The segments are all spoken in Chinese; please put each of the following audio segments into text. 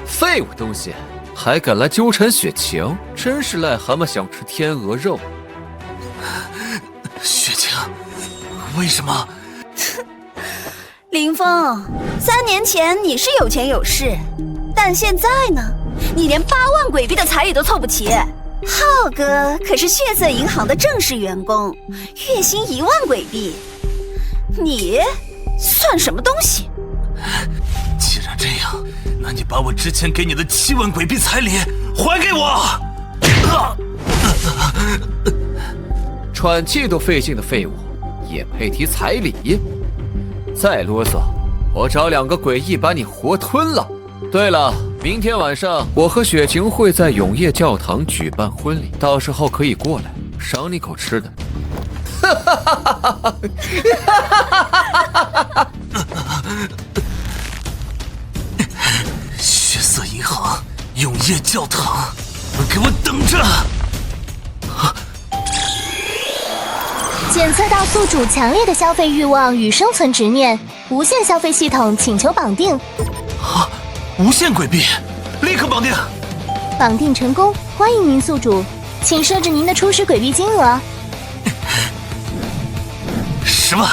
废物东西，还敢来纠缠雪晴，真是癞蛤蟆想吃天鹅肉。雪晴，为什么？林峰，3年前你是有钱有势，但现在呢，你连8万鬼币的彩礼都凑不齐。浩哥可是血色银行的正式员工，月薪1万鬼币，你算什么东西？既然这样，那你把我之前给你的7万鬼币彩礼还给我！喘气都费劲的废物，也配提彩礼？再啰嗦，我找2个诡异把你活吞了。对了，明天晚上我和雪晴会在永业教堂举办婚礼，到时候可以过来赏你口吃的。血色银行，永业教堂，给我等着！检测到宿主强烈的消费欲望与生存执念，无限消费系统请求绑定。无限鬼币，立刻绑定！绑定成功，欢迎您宿主，请设置您的初始鬼币金额。10万，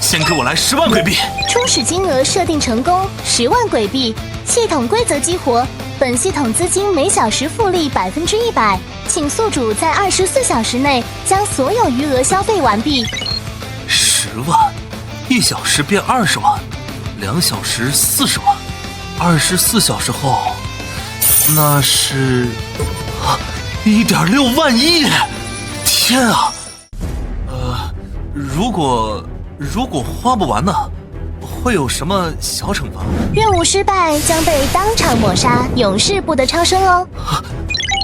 先给我来10万鬼币。初始金额设定成功，10万鬼币。系统规则激活，本系统资金每小时复利100%，请宿主在24小时内将所有余额消费完毕。10万，1小时变20万，2小时40万，24小时后，那是1.6万亿！天啊！如果花不完呢？会有什么小惩罚？任务失败将被当场抹杀，永世不得超生哦。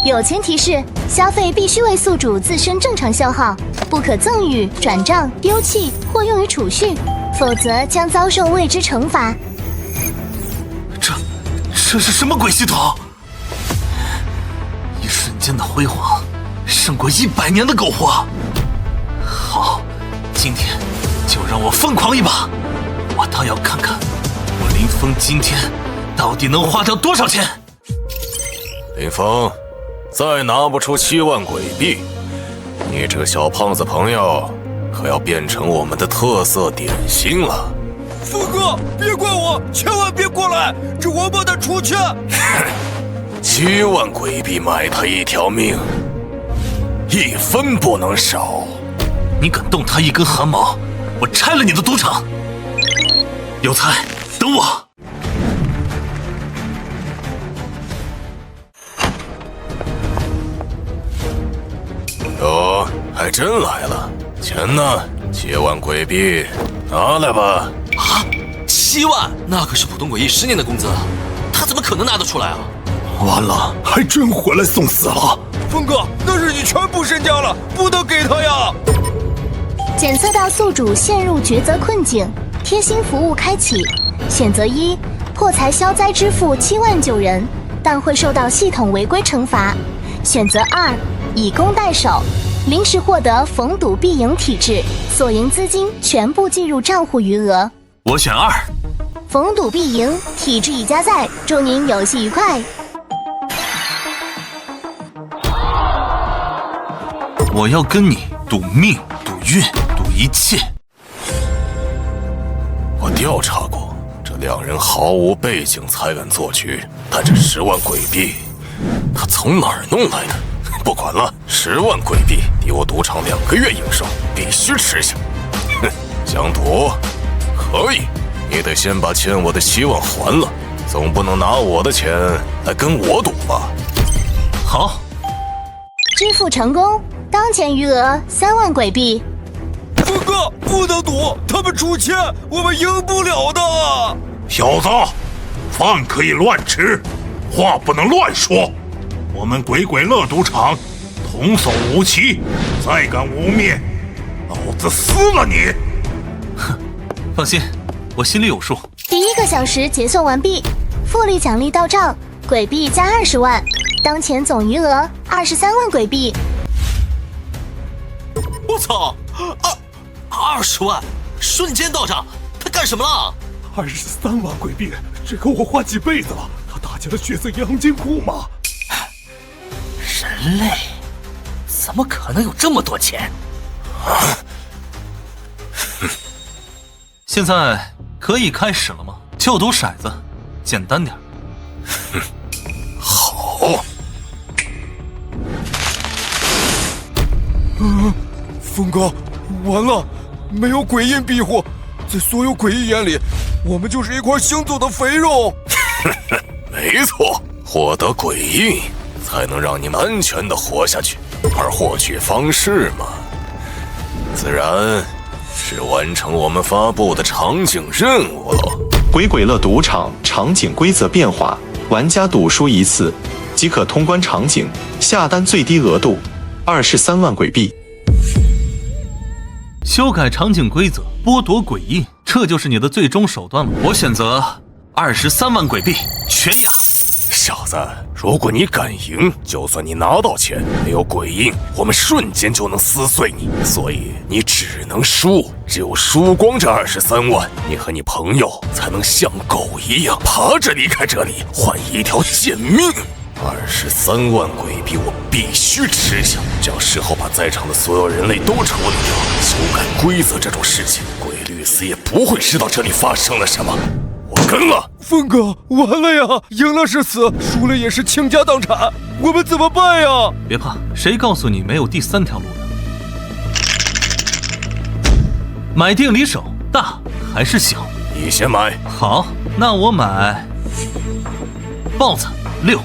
友情提示：消费必须为宿主自身正常消耗，不可赠与、转账、丢弃或用于储蓄，否则将遭受未知惩罚。这是什么鬼系统？一瞬间的辉煌，胜过100年的苟活。好，今天就让我疯狂一把！我倒要看看，我林峰今天到底能花掉多少钱。林峰，再拿不出7万鬼币，你这个小胖子朋友可要变成我们的特色点心了。峰哥，别怪我，千万别过来，这王八蛋出去！7万鬼币买他一条命，1分不能少。你敢动他一根汗毛，我拆了你的赌场！有才，等我！哟，还真来了！钱呢？7万鬼币，拿来吧！啊，7万，那可是普通诡异10年的工资，他怎么可能拿得出来啊？完了，还真回来送死了！峰哥，那是你全部身家了，不能给他呀！检测到宿主陷入抉择困境，贴心服务开启。选择1，破财消灾支付7万救人，但会受到系统违规惩罚。选择2，以攻代守，临时获得逢赌必赢体质，所赢资金全部计入账户余额。我选2，逢赌必赢，体质已加载，祝您游戏愉快。我要跟你赌命、赌运、赌一切。我调查过，这2人毫无背景才敢做局，但这10万鬼币，他从哪儿弄来的？不管了，10万鬼币抵我赌场2个月营收，必须吃下。哼，想赌？可以，你得先把欠我的7万还了，总不能拿我的钱来跟我赌吧？好，支付成功，当前余额3万鬼币。峰哥，不能赌，他们出钱，我们赢不了的。小子，饭可以乱吃，话不能乱说。我们鬼鬼乐赌场童叟无欺，再敢污蔑，老子撕了你！哼，放心，我心里有数。第1个小时结算完毕，复利奖励到账，鬼币加20万，当前总余额23万鬼币。我操！20万瞬间到账，他干什么了？ 23万鬼币，这够我花几辈子了。他打进了血色银行金库吗？人类怎么可能有这么多钱？现在可以开始了吗？就赌骰子，简单点。好。峰哥，完了，没有鬼印庇护，在所有鬼异眼里，我们就是一块行走的肥肉。没错，获得鬼印才能让你们安全的活下去，而获取方式嘛，自然是完成我们发布的场景任务了。鬼鬼乐赌场场景规则变化，玩家赌输一次即可通关场景，下单最低额度23万鬼币。修改场景规则，剥夺鬼印，这就是你的最终手段了。我选择23万鬼币，全押。小子，如果你敢赢，就算你拿到钱，没有鬼印，我们瞬间就能撕碎你。所以你只能输，只有输光这23万，你和你朋友才能像狗一样爬着离开这里，换一条贱命。23万鬼币我必须吃下，只要事后把在场的所有人类都处理掉，修改规则这种事情，鬼律师也不会知道这里发生了什么。我跟了。峰哥，完了呀！赢了是死，输了也是倾家荡产，我们怎么办呀？别怕，谁告诉你没有第3条路的？买定离手，大还是小？你先买。好，那我买豹子6。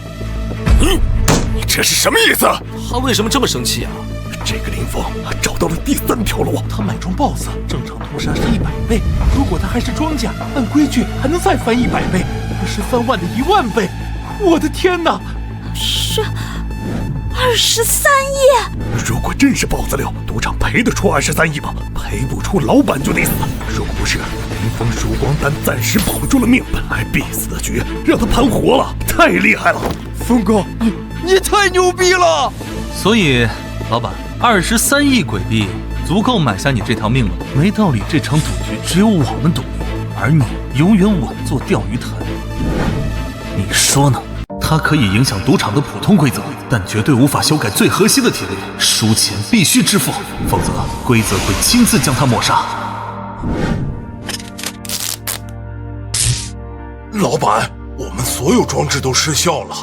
你这是什么意思？他为什么这么生气啊？这个林峰找到了第3条路，他买中 BOSS， 正常屠杀是100倍，如果他还是庄家，按规矩还能再翻100倍，23万的1万倍，我的天哪！是23亿！如果真是 BOSS 6，赌场赔得出23亿吗？赔不出，老板就得死。如果不是林峰曙光丹暂时保住了命，本来必死的局让他盘活了，太厉害了！峰哥，你太牛逼了！所以，老板，23亿鬼币足够买下你这条命了。没道理，这场赌局只有我们赌赢，而你永远稳坐钓鱼台。你说呢？它可以影响赌场的普通规则，但绝对无法修改最核心的铁律：输钱必须支付，否则规则会亲自将它抹杀。老板，我们所有装置都失效了，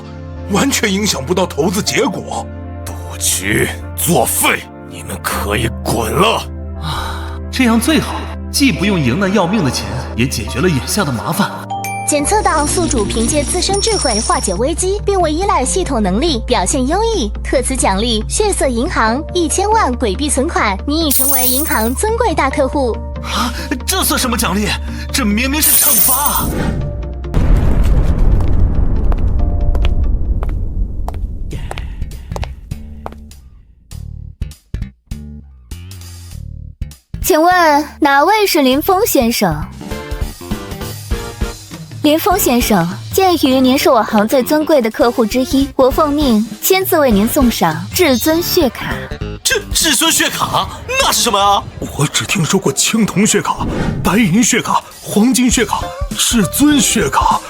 完全影响不到投资结果。赌局作废，你们可以滚了。这样最好，既不用赢那要命的钱，也解决了眼下的麻烦。检测到宿主凭借自身智慧化解危机，并未依赖系统能力，表现优异，特此奖励血色银行1000万鬼币存款，你已成为银行尊贵大客户。这算什么奖励？这明明是惩罚！请问哪位是林峰先生？林峰先生，鉴于您是我行最尊贵的客户之一，我奉命亲自为您送上至尊血卡。至尊血卡那是什么啊？我只听说过青铜血卡、白银血卡、黄金血卡、至尊血卡，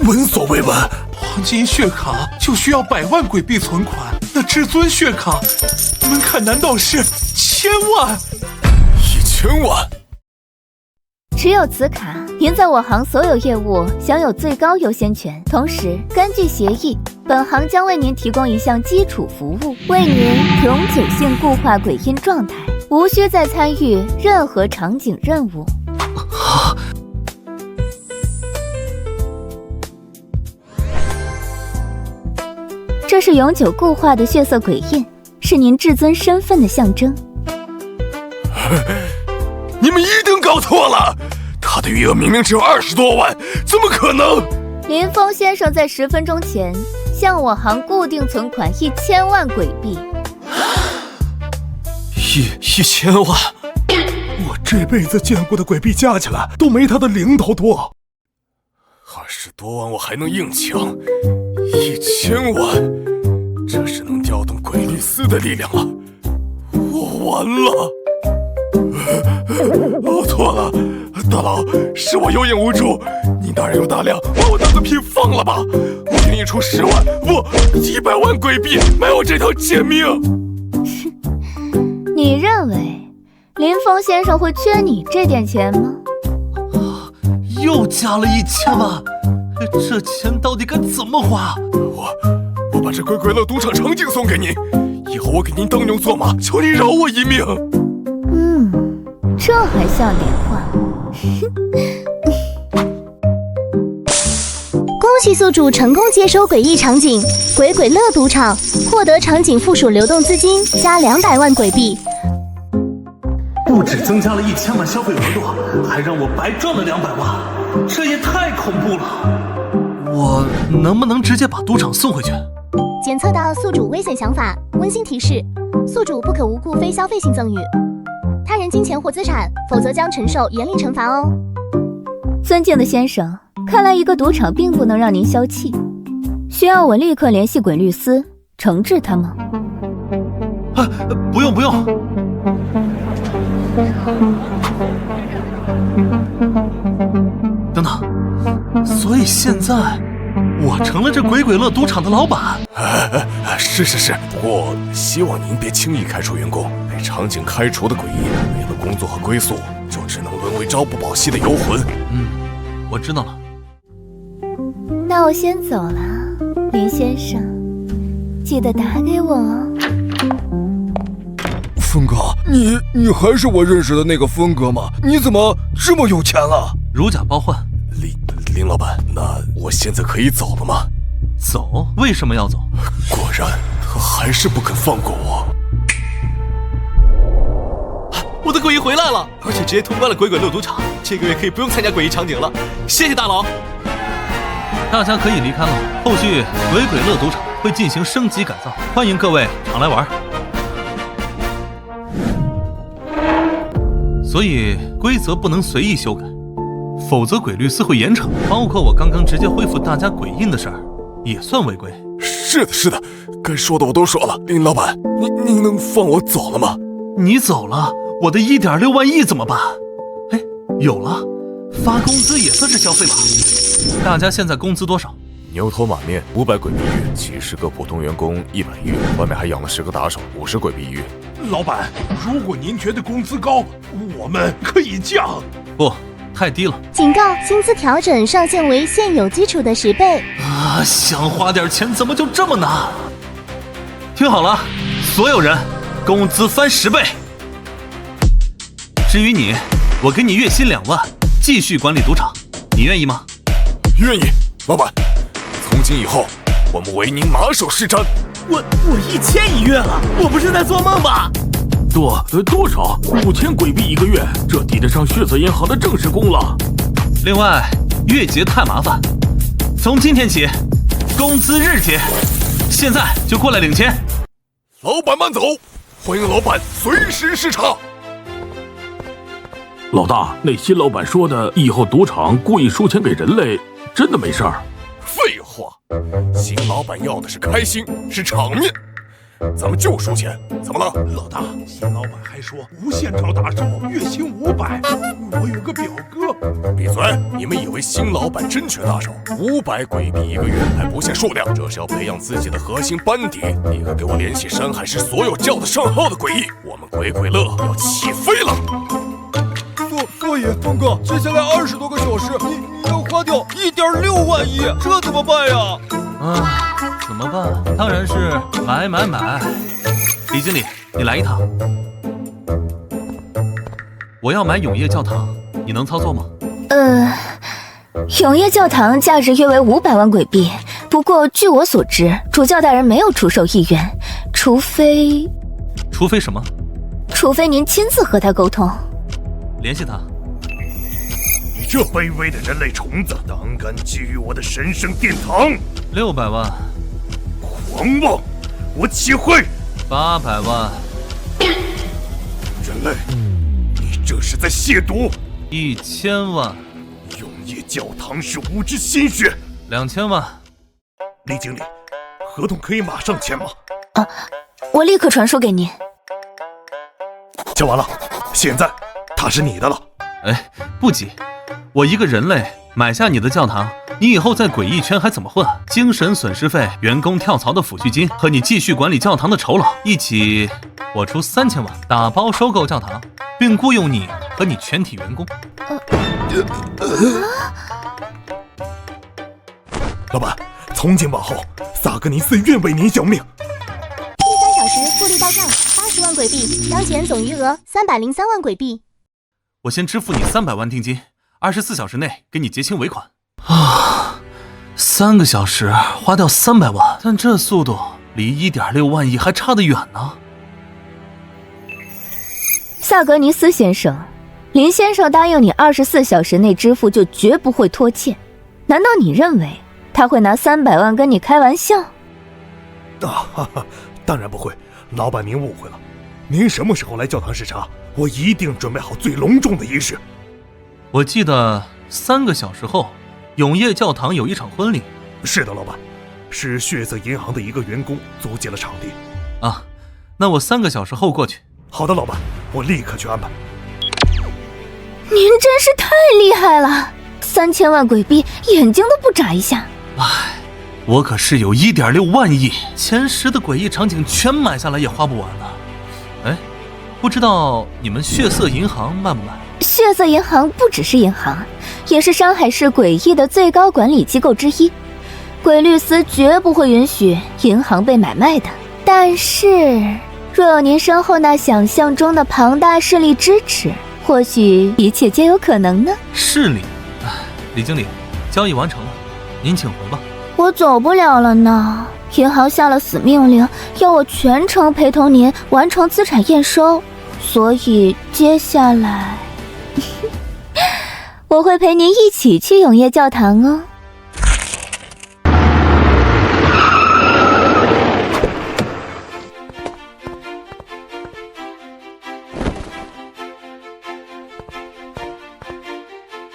闻所未闻。黄金血卡就需要100万鬼币存款，那至尊血卡门槛难道是1000万？1000万！持有此卡，您在我行所有业务享有最高优先权。同时，根据协议，本行将为您提供一项基础服务，为您永久性固化鬼印状态，无需再参与任何场景任务。这是永久固化的血色鬼印，是您至尊身份的象征。你们一定搞错了，他的余额明明只有20多万，怎么可能？林峰先生在10分钟前向我行固定存款1000万鬼币。1000万！我这辈子见过的鬼币加起来都没他的零头多。20多万我还能硬抢，1000万，这是能调动鬼律司的力量了，我完了。错了，大佬，是我有眼无珠，你大人有大量，把我当个屁放了吧！我愿意出10万，不100万鬼币买我这条贱命。你认为林峰先生会缺你这点钱吗？又加了1000万，这钱到底该怎么花？我把这鬼鬼乐赌场场景送给您，以后我给您当牛做马，求您饶我一命。这还像点话。恭喜宿主成功接收诡异场景鬼鬼乐赌场，获得场景附属流动资金加200万鬼币。不止增加了1000万消费额度，还让我白赚了200万，这也太恐怖了！我能不能直接把赌场送回去？检测到宿主危险想法，温馨提示：宿主不可无故非消费性赠与他人金钱或资产，否则将承受严厉惩罚哦。尊敬的先生，看来一个赌场并不能让您消气，需要我立刻联系鬼律司惩治他吗？不用。等等，所以现在我成了这鬼鬼乐赌场的老板？是，不过希望您别轻易开除员工。被场景开除的诡异，没了工作和归宿，就只能沦为朝不保夕的游魂。我知道了。那我先走了，林先生，记得打给我哦。峰哥，你还是我认识的那个峰哥吗？你怎么这么有钱了？如假包换。林老板，那我现在可以走了吗？走？为什么要走？果然，他还是不肯放过我。我的诡异回来了，而且直接通关了鬼鬼乐赌场，这个月可以不用参加诡异场景了。谢谢大佬。大家可以离开了，后续鬼鬼乐赌场会进行升级改造，欢迎各位常来玩。所以规则不能随意修改，否则鬼律司会严惩，包括我刚刚直接恢复大家鬼印的事儿，也算违规。是的，该说的我都说了。林老板，您能放我走了吗？你走了，我的1.6万亿怎么办？有了，发工资也算是消费吧。大家现在工资多少？牛头马面500鬼币月，70个普通员工100月，外面还养了10个打手，50鬼币月。老板，如果您觉得工资高，我们可以降。不，太低了。警告：薪资调整上限为现有基础的10倍。想花点钱怎么就这么难？听好了，所有人，工资翻10倍。至于你，我给你月薪2万，继续管理赌场，你愿意吗？愿意，老板。从今以后，我们为您马首是瞻。我1000一月了，我不是在做梦吧？多少？5000鬼币1个月，这抵得上血色银行的正式工了。另外，月结太麻烦，从今天起，工资日结，现在就过来领钱。老板慢走，欢迎老板随时视察。老大，那新老板说的以后赌场故意输钱给人类，真的没事儿？废话，新老板要的是开心，是场面，咱们就输钱，怎么了？老大，新老板还说无限招打手，月薪500。我有个表哥。闭嘴！你们以为新老板真缺打手？500鬼币1个月还不限数量，这是要培养自己的核心班底。立刻给我联系山海市所有叫得上号的诡异，我们鬼鬼乐要起飞了。所以，峰哥，接下来20多个小时，你要花掉1.6万亿，这怎么办呀？怎么办？当然是买。李经理，你来一趟。我要买永业教堂，你能操作吗？永业教堂价值约为500万鬼币，不过据我所知，主教大人没有出售意愿，除非什么？除非您亲自和他沟通。联系他。你这卑微的人类虫子，胆敢觊觎我的神圣殿堂！600万！狂妄！我岂会！800万！人类，你这是在亵渎！1000万！永业教堂是无知心血！2000万！李经理，合同可以马上签吗？我立刻传输给您。签完了，现在它是你的了。哎，不急，我一个人类买下你的教堂，你以后在诡异圈还怎么混？精神损失费、员工跳槽的抚恤金和你继续管理教堂的酬劳一起，我出3000万打包收购教堂，并雇佣你和你全体员工。老板，从今往后，萨格尼斯愿为您效命。第3小时复利到账80万鬼币，当前总余额303万鬼币。我先支付你300万定金，24小时内给你结清尾款。啊，3个小时花掉300万，但这速度离1.6万亿还差得远呢。萨格尼斯先生，林先生答应你24小时内支付就绝不会拖欠，难道你认为他会拿300万跟你开玩笑？当然不会，老板您误会了。您什么时候来教堂视察，我一定准备好最隆重的仪式。我记得3个小时后，永业教堂有一场婚礼。是的，老板，是血色银行的一个员工租借了场地。啊，那我3个小时后过去。好的，老板，我立刻去安排。您真是太厉害了，3000万鬼币，眼睛都不眨一下。唉，我可是有1.6万亿，前10的诡异场景全买下来也花不完呢。哎，不知道你们血色银行卖不卖？血色银行不只是银行，也是上海市诡异的最高管理机构之一。鬼律司绝不会允许银行被买卖的。但是，若有您身后那想象中的庞大势力支持，或许一切皆有可能呢。势力？李经理，交易完成了，您请回吧。我走不了了呢。银行下了死命令，要我全程陪同您完成资产验收，所以接下来我会陪您一起去永业教堂哦。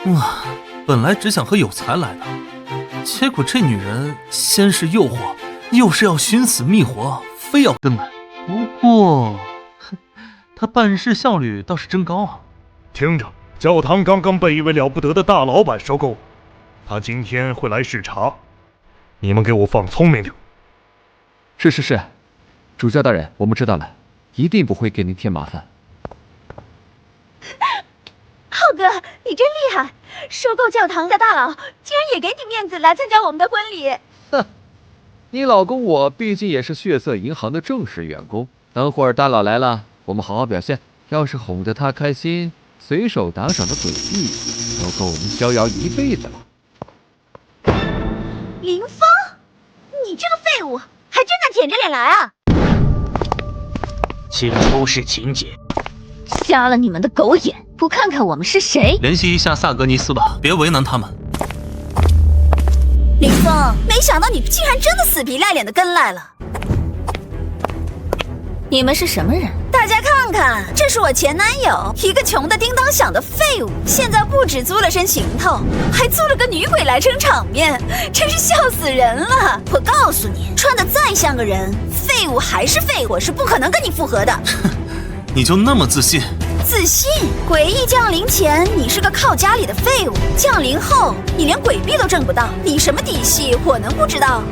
哇，本来只想和有才来的，结果这女人先是诱惑，又是要寻死觅活，非要跟来。不过，她办事效率倒是真高啊。听着，教堂刚刚被一位了不得的大老板收购，他今天会来视察，你们给我放聪明点。是，主教大人，我们知道了，一定不会给您添麻烦。浩哥，你真厉害！收购教堂的大佬竟然也给你面子来参加我们的婚礼。哼，你老公我毕竟也是血色银行的正式员工，等会儿大佬来了，我们好好表现。要是哄得他开心，随手打赏的诡币都够我们逍遥一辈子了。林峰，你这个废物，还真敢舔着脸来啊！请出示请柬。瞎了你们的狗眼，不看看我们是谁？联系一下萨格尼斯吧，别为难他们。林峰，没想到你竟然真的死皮赖脸的跟来了。你们是什么人？大家看看，这是我前男友，一个穷的叮当响的废物，现在不止租了身行头，还租了个女鬼来撑场面，真是笑死人了。我告诉你，穿得再像个人，废物还是废物，我是不可能跟你复合的。你就那么自信？自信？诡异降临前，你是个靠家里的废物；降临后，你连鬼币都挣不到，你什么底细，我能不知道？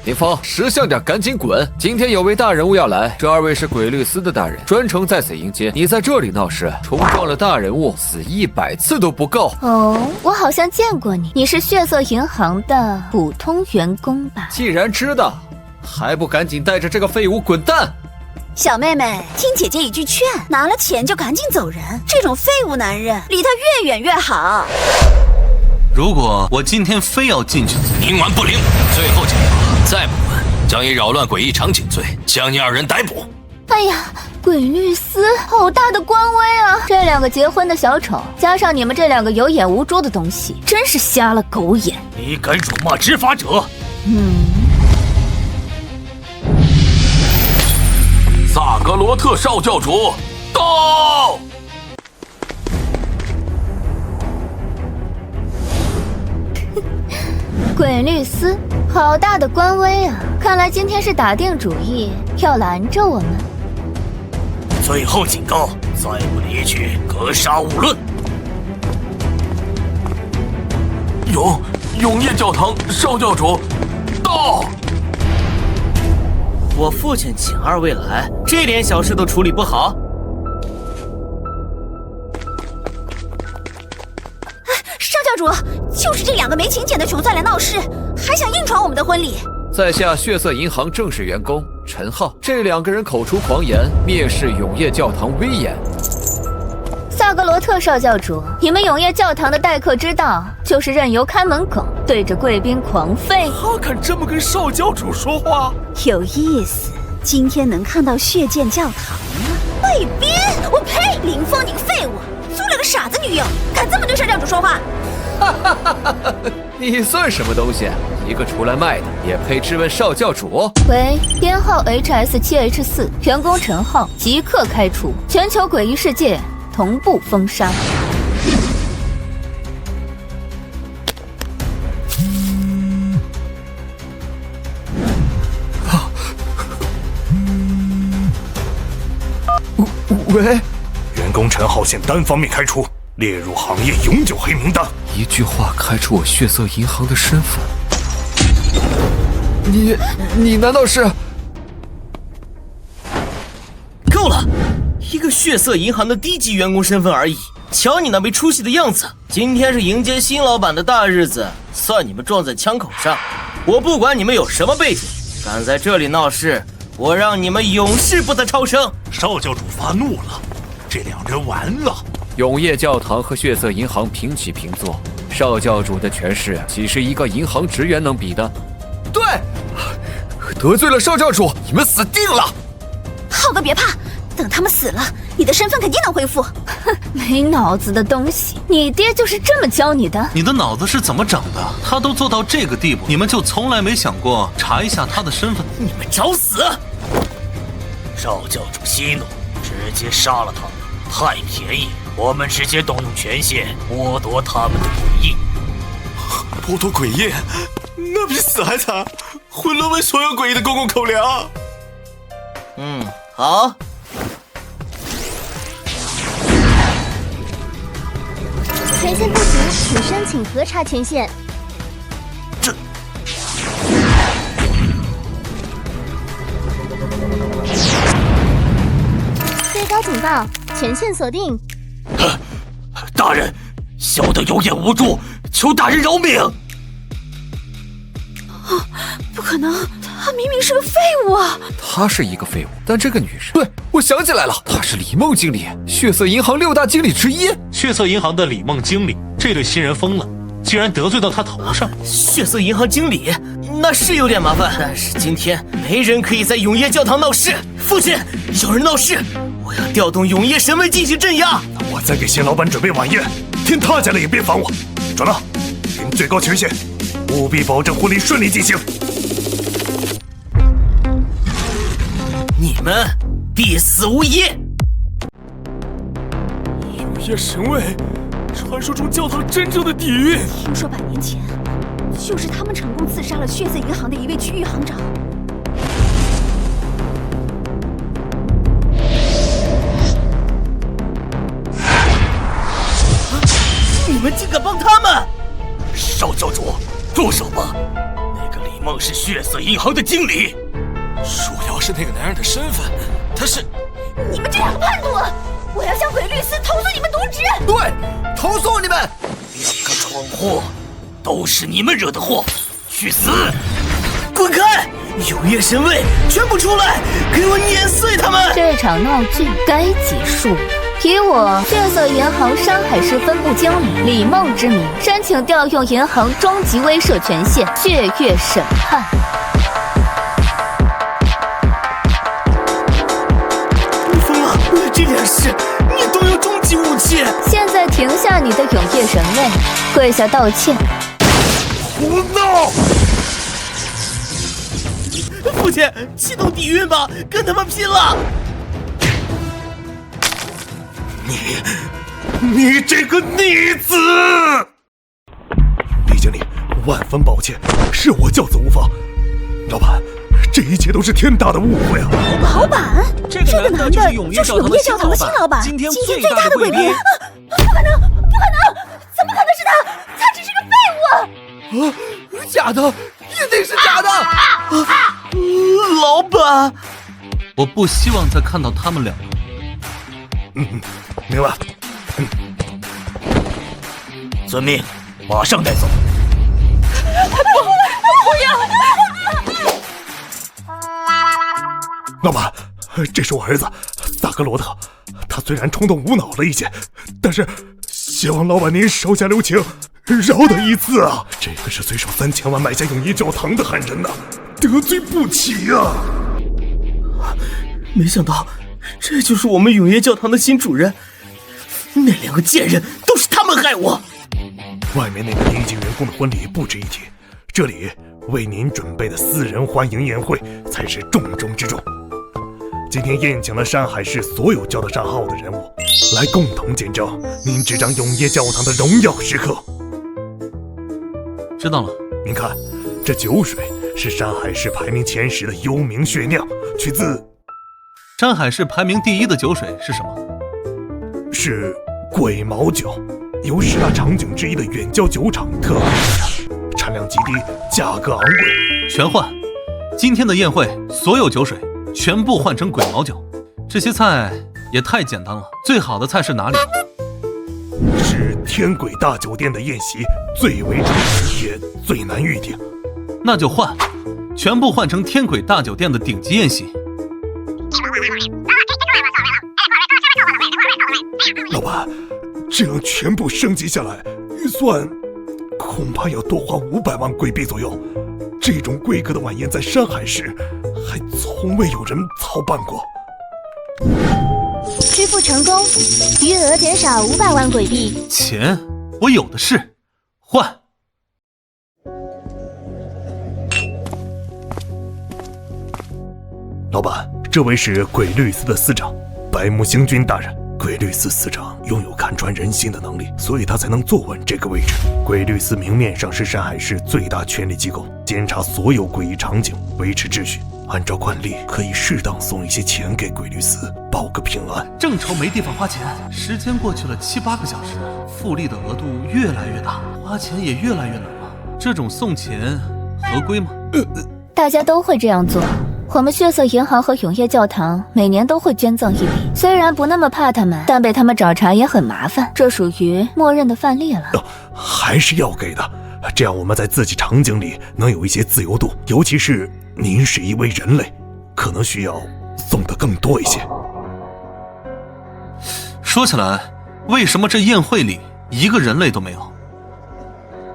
林峰，识相点，赶紧滚！今天有位大人物要来，这2位是鬼律司的大人，专程在此迎接。你在这里闹事，冲撞了大人物，死100次都不够。哦，我好像见过你，你是血色银行的普通员工吧？既然知道，还不赶紧带着这个废物滚蛋！小妹妹，听姐姐一句劝，拿了钱就赶紧走人。这种废物男人，离他越远越好。如果我今天非要进去，冥顽不灵。最后惩罚，再不滚，将以扰乱诡异场景罪将你2人逮捕。哎呀，鬼律司好大的官威啊！这2个结婚的小丑，加上你们这2个有眼无珠的东西，真是瞎了狗眼！你敢辱骂执法者？萨格罗特少教主到！鬼律司，好大的官威啊！看来今天是打定主意要拦着我们。最后警告，再不离去，格杀勿论。永业教堂少教主到。我父亲请二位来，这点小事都处理不好？少教主，就是这2个没请柬的穷再来闹事，还想硬闯我们的婚礼。在下血色银行正式员工陈浩，这2个人口出狂言，蔑视永业教堂威严。萨格罗特少教主，你们永业教堂的待客之道就是任由看门狗对着贵宾狂吠。他敢这么跟少教主说话？有意思，今天能看到血剑教堂吗？贵宾，我呸！林峰，你个废物，租了个傻子女友，敢这么对少教主说话？你算什么东西？一个出来卖的也配质问少教主？喂，编号 HS7H4，员工陈浩即刻开除，全球诡异世界同步封杀。喂，员工陈浩现单方面开除，列入行业永久黑名单。一句话开除我血色银行的身份？你难道是？够了，一个血色银行的低级员工身份而已。瞧你那没出息的样子！今天是迎接新老板的大日子，算你们撞在枪口上。我不管你们有什么背景，敢在这里闹事，我让你们永世不得超生！少教主发怒了，这2人完了。永业教堂和血色银行平起平坐，少教主的权势岂是一个银行职员能比的？对，得罪了少教主，你们死定了！浩哥别怕，等他们死了，你的身份肯定能恢复。哼，没脑子的东西，你爹就是这么教你的？你的脑子是怎么长的？他都做到这个地步，你们就从来没想过查一下他的身份？你们找死！少教主息怒，直接杀了他，太便宜。我们直接动用权限剥夺他们的诡异。剥夺诡异，那比死还惨，会沦为所有诡异的公共口粮。好。权限不足，请申请核查权限。最高警报，权限锁定。大人，小的有眼无珠，求大人饶命！不可能，她明明是个废物啊！她是一个废物，但这个女人，对，我想起来了，她是李梦经理，血色银行6大经理之一。血色银行的李梦经理，这对新人疯了，竟然得罪到他头上。血色银行经理，那是有点麻烦，但是今天没人可以在永业教堂闹事。父亲，有人闹事，我要调动永业神卫进行镇压。我再给新老板准备晚宴，天塌下来也别烦我。转了，领最高权限，务必保证婚礼顺利进行。你们必死无疑！永业神卫，传说中教堂真正的底蕴。听说100年前，就是他们成功刺杀了血色银行的一位区域行长。你们竟敢帮他们！少教主，住手吧！那个李梦是血色银行的经理。主要是那个男人的身份，他是……你们这2个叛徒！我要向鬼律司投诉你们渎职！对，投诉你们！2个闯祸，都是你们惹的祸，去死！滚开！永业神卫，全部出来，给我碾碎他们！这场闹剧该结束了。以我血色银行山海市分部经理李梦之名，申请调用银行终极威慑权限血月审判。你疯了！这点事你都有终极武器！现在停下你的永业神位，跪下道歉。胡闹！父亲，启动底蕴吧，跟他们拼了！你这个逆子！李经理，万分抱歉，是我教子无方。老板，这一切都是天大的误会啊！老板，这个男的就是永业教堂的新老板，今天最大的贵宾。不可能，怎么可能是他？他只是个废物啊！假的，一定是假的！老板，我不希望再看到他们两个。明白。遵命，马上带走。老板，这是我儿子萨格罗特，他虽然冲动无脑了一些，但是希望老板您手下留情，饶他一次啊！这个是随手3000万买下永业教堂的汉人呐，得罪不起啊！没想到这就是我们永业教堂的新主人，那2个贱人都是他们害我。外面那个低级员工的婚礼不值一提，这里为您准备的私人欢迎宴会才是重中之重。今天宴请了山海市所有叫得上号的人物，来共同见证您执掌永业教堂的荣耀时刻。知道了。您看，这酒水是山海市排名前10的幽冥血酿，取自山海市排名第1的酒水是什么？是鬼毛酒，由10大场景之一的远郊酒厂特供生产，产量极低，价格昂贵。全换！今天的宴会所有酒水全部换成鬼毛酒。这些菜也太简单了，最好的菜是哪里？是天鬼大酒店的宴席，最为出名也最难预定。那就换，全部换成天鬼大酒店的顶级宴席。老板，这样全部升级下来，预算恐怕要多花500万贵币左右。这种规格的晚宴在山海市还从未有人操办过。支付成功，余额减少500万贵币。钱我有的是，换。老板，这位是鬼律司的司长白木星君大人。鬼律司司长拥有看穿人心的能力，所以他才能坐稳这个位置。鬼律司明面上是山海市最大权力机构，监察所有诡异场景，维持秩序。按照惯例，可以适当送一些钱给鬼律司，保个平安。正愁没地方花钱，时间过去了7、8个小时，复利的额度越来越大，花钱也越来越难了。这种送钱合规吗？大家都会这样做。我们血色银行和永业教堂每年都会捐赠一笔，虽然不那么怕他们，但被他们找茬也很麻烦，这属于默认的范例了。还是要给的，这样我们在自己场景里能有一些自由度，尤其是您是一位人类，可能需要送的更多一些。说起来，为什么这宴会里一个人类都没有？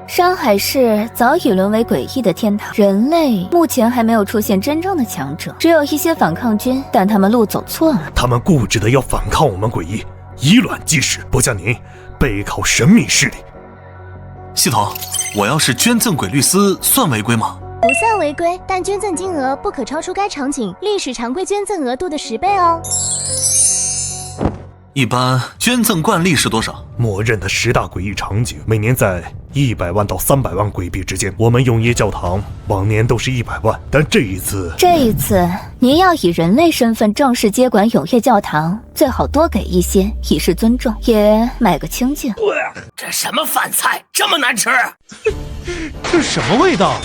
山海市早已沦为诡异的天堂，人类目前还没有出现真正的强者，只有一些反抗军，但他们路走错了。他们固执的要反抗我们诡异，以卵击石，不像您背靠神秘势力。系统，我要是捐赠鬼律司算违规吗？不算违规，但捐赠金额不可超出该场景历史常规捐赠额度的10倍哦。一般捐赠惯例是多少？默认的10大诡异场景，每年在100万到300万贵币之间。我们永业教堂往年都是100万，但这一次您要以人类身份正式接管永业教堂，最好多给一些，以示尊重，也买个清净。这什么饭菜这么难吃？这什么味道？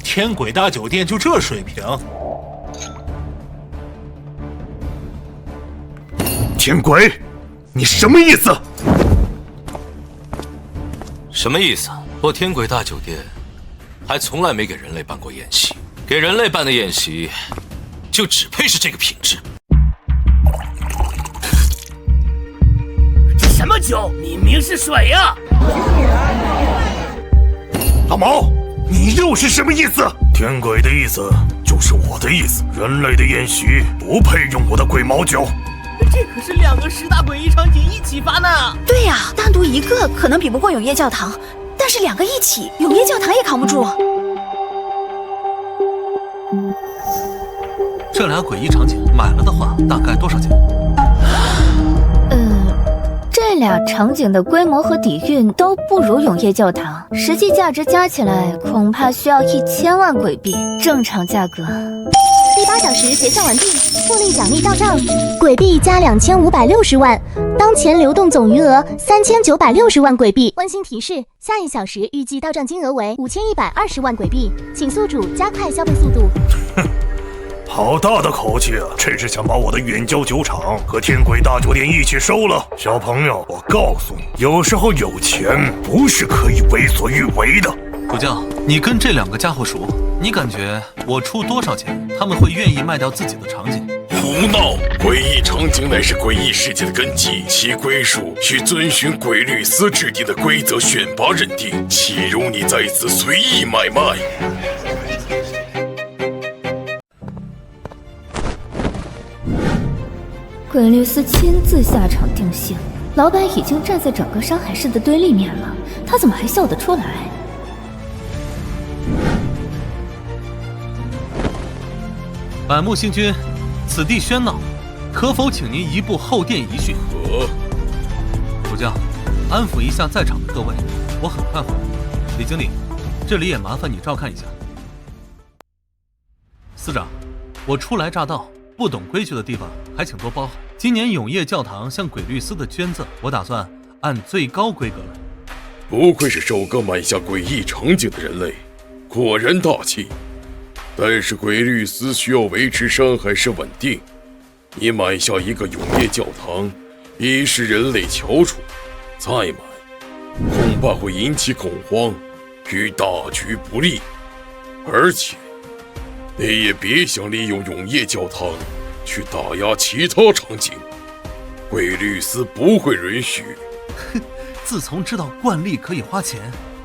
天鬼大酒店就这水平？天鬼，你什么意思？什么意思？我天鬼大酒店还从来没给人类办过宴席，给人类办的宴席就只配是这个品质。这什么酒？明明是水呀！老毛，你又是什么意思？天鬼的意思就是我的意思，人类的宴席不配用我的鬼毛酒。这可是2个10大诡异场景一起发呢。对呀，单独一个可能比不过永业教堂，但是2个一起，永业教堂也扛不住。这俩诡异场景买了的话，大概多少钱？这俩场景的规模和底蕴都不如永业教堂，实际价值加起来恐怕需要1000万鬼币，正常价格第8小时结算完毕，复利奖励到账，鬼币加2560万，当前流动总余额3960万鬼币。温馨提示：下1小时预计到账金额为5120万鬼币，请宿主加快消费速度。好大的口气啊！这是想把我的远郊酒厂和天鬼大酒店一起收了？小朋友，我告诉你，有时候有钱不是可以为所欲为的。主教，你跟这2个家伙熟，你感觉我出多少钱，他们会愿意卖掉自己的场景？胡闹！诡异场景乃是诡异世界的根基，其归属需遵循鬼律司制定的规则选拔认定，岂容你在此随意买卖？鬼律司亲自下场定性，老板已经站在整个山海市的对立面了，他怎么还笑得出来？百目星君，此地喧闹，可否请您移步后殿一叙？主教，安抚一下在场的各位，我很快回来。李经理，这里也麻烦你照看一下。司长，我初来乍到，不懂规矩的地方还请多包涵。今年永业教堂向鬼律司的捐赠，我打算按最高规格来。不愧是首个买下诡异场景的人类，果然大气。但是鬼律司需要维持山海市稳定，你买下一个永业教堂，已是人类翘楚，再买恐怕会引起恐慌，与大局不利。而且你也别想利用永业教堂去打压其他场景，鬼律司不会允许。自从知道惯例可以花钱，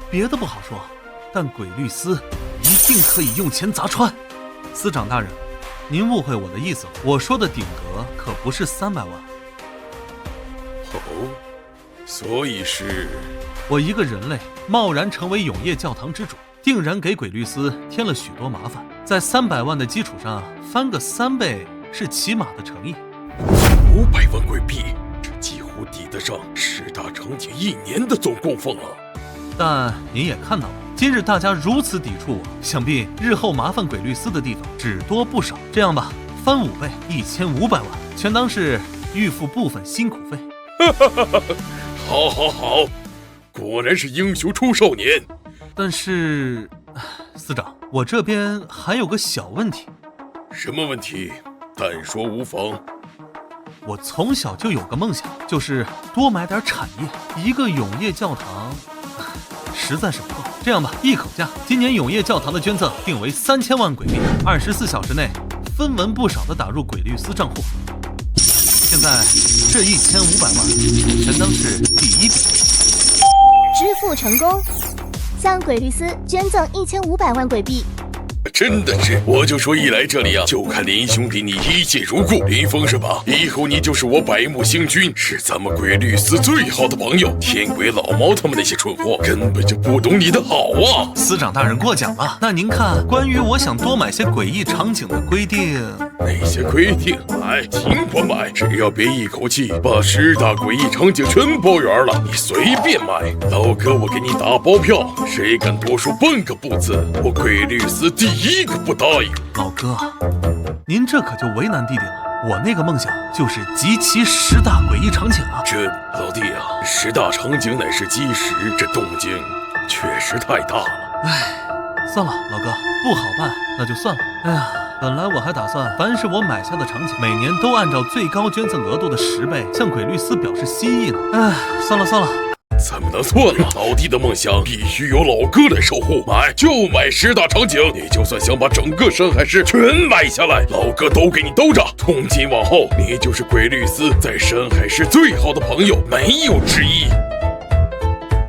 别的不好说，但鬼律司一定可以用钱砸穿。司长大人，您误会我的意思了，我说的顶格可不是300万。哦，所以是我一个人类贸然成为永业教堂之主，定然给鬼律司添了许多麻烦，在300万的基础上翻个3倍是起码的诚意。500万鬼币，这几乎抵得上10大场景1年的总供奉了。但您也看到了，今日大家如此抵触我，想必日后麻烦鬼律司的地方只多不少。这样吧，翻5倍，1500万，全当是预付部分辛苦费。好，好，好，果然是英雄出少年。但是，司长，我这边还有个小问题。什么问题？但说无妨。我从小就有个梦想，就是多买点产业。一个永业教堂实在是不够。这样吧，一口价，今年永业教堂的捐赠定为3000万鬼币，24小时内分文不少的打入鬼律司账户。现在这1500万全当是第一笔。支付成功，向鬼律司捐赠1500万鬼币。真的是，我就说一来这里啊，就看林兄弟你一见如故。林峰是吧？以后你就是我百目星君，是咱们鬼律司最好的朋友。天鬼老毛他们那些蠢货根本就不懂你的好啊！司长大人过奖了。那您看，关于我想多买些诡异场景的规定，那些规定买尽管买，只要别一口气把10大诡异场景全包圆了，你随便买。老哥，我给你打包票，谁敢多说半个不字，我鬼律司第一个不答应。老哥，您这可就为难弟弟了。我那个梦想就是集齐10大诡异场景啊！这老弟啊，10大场景乃是基石，这动静确实太大了。唉，算了，老哥，不好办，那就算了。哎呀，本来我还打算，凡是我买下的场景，每年都按照最高捐赠额度的10倍，向鬼律司表示心意呢。唉，算了算了。怎么能算了？老弟的梦想必须由老哥来守护，买就买10大场景，你就算想把整个山海市全买下来，老哥都给你兜着。从今往后，你就是鬼律司在山海市最好的朋友，没有之一。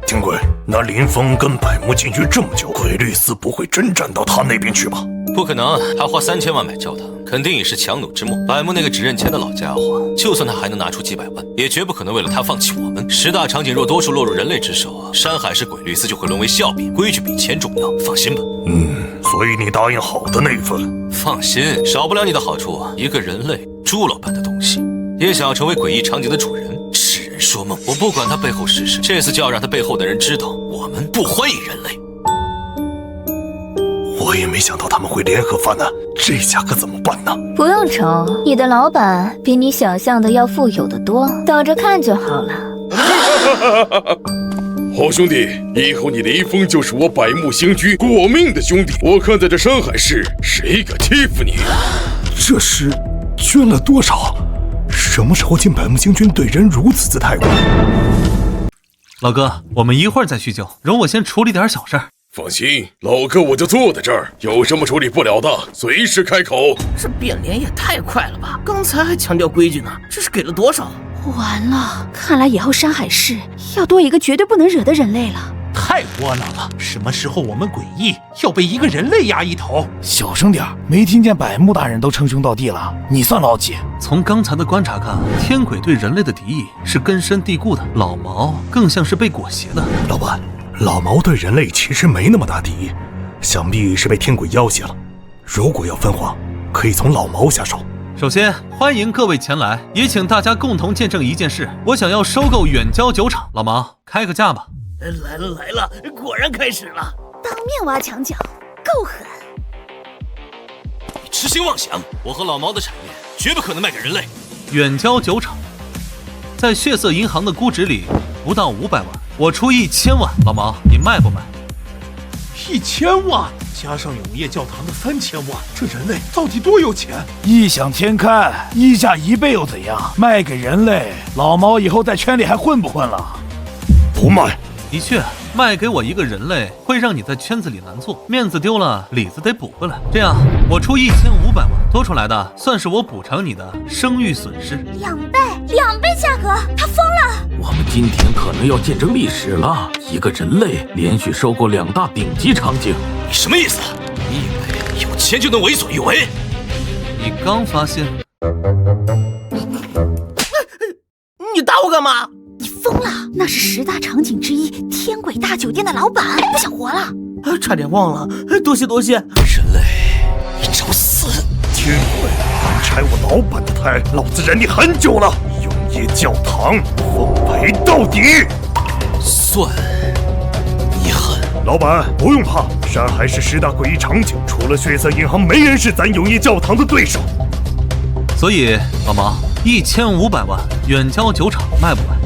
天鬼，那林峰跟百目进去这么久，鬼律司不会真站到他那边去吧？不可能，他花3000万买教堂，肯定也是强弩之末。百目那个只认钱的老家伙，就算他还能拿出几百万，也绝不可能为了他放弃我们。10大场景若多数落入人类之手，山海市鬼律司就会沦为笑柄。规矩比钱重要，放心吧。所以你答应好的那份，放心，少不了你的好处。一个人类猪猡般的东西，也想要成为诡异场景的主人，痴人说梦。我不管他背后事实，这次就要让他背后的人知道，我们不欢迎人类。我也没想到他们会联合犯案，这下可怎么办呢？不用愁，你的老板比你想象的要富有得多，等着看就好了。好兄弟，以后你林峰就是我百慕星居过命的兄弟。我看在这山海市，谁敢欺负你？这是捐了多少？什么时候见百慕星君对人如此姿态过？老哥，我们一会儿再叙旧，容我先处理点小事。放心，老哥我就坐在这儿，有什么处理不了的，随时开口。这变脸也太快了吧！刚才还强调规矩呢，这是给了多少？完了，看来以后山海市要多一个绝对不能惹的人类了。太窝囊了！什么时候我们诡异要被一个人类压一头？小声点，没听见百慕大人都称兄道弟了，你算老几？从刚才的观察看，天鬼对人类的敌意是根深蒂固的，老毛更像是被裹挟的。老板，老毛对人类其实没那么大敌意，想必是被天鬼要挟了。如果要分化，可以从老毛下手。首先，欢迎各位前来，也请大家共同见证一件事：我想要收购远郊酒厂。老毛，开个价吧。来了，果然开始了。当面挖墙脚，够狠！你痴心妄想，我和老毛的产业绝不可能卖给人类。远郊酒厂，在血色银行的估值里不到500万，我出1000万。老毛，你卖不卖？1000万加上永业教堂的3000万，这人类到底多有钱？异想天开，溢价1倍又怎样？卖给人类，老毛以后在圈里还混不混了？不卖。的确，卖给我一个人类会让你在圈子里难做，面子丢了，里子得补回来。这样，我出1500万，多出来的算是我补偿你的声誉损失。2倍价格，他疯了！我们今天可能要见证历史了，一个人类连续收购2大顶级场景。你什么意思？你以为有钱就能为所欲为？你刚发现？你打我干嘛？你疯了！那是10大场景之一天鬼大酒店的老板，不想活了？差点忘了，多谢。人类，你找死！天鬼，敢拆我老板的台，老子忍你很久了。永业教堂，奉陪到底！算你狠！老板不用怕，山海市10大诡异场景，除了血色银行，没人是咱永业教堂的对手。所以，老毛，1500万，远郊酒厂卖不卖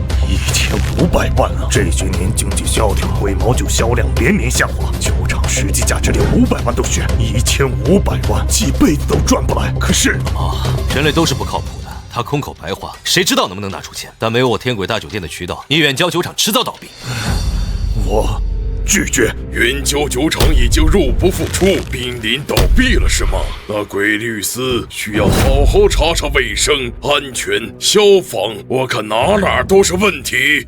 ？1500万啊！这些年经济萧条，龟毛酒销量连年下滑，酒厂实际价值连500万都悬，1500万几辈子都赚不来。可是，人类都是不靠谱的，他空口白话，谁知道能不能拿出钱？但没有我天鬼大酒店的渠道，你远郊酒厂迟早倒闭。我拒绝。远郊酒厂已经入不敷出，濒临倒闭了是吗？那鬼律司需要好好查查卫生、安全、消防，我看哪都是问题。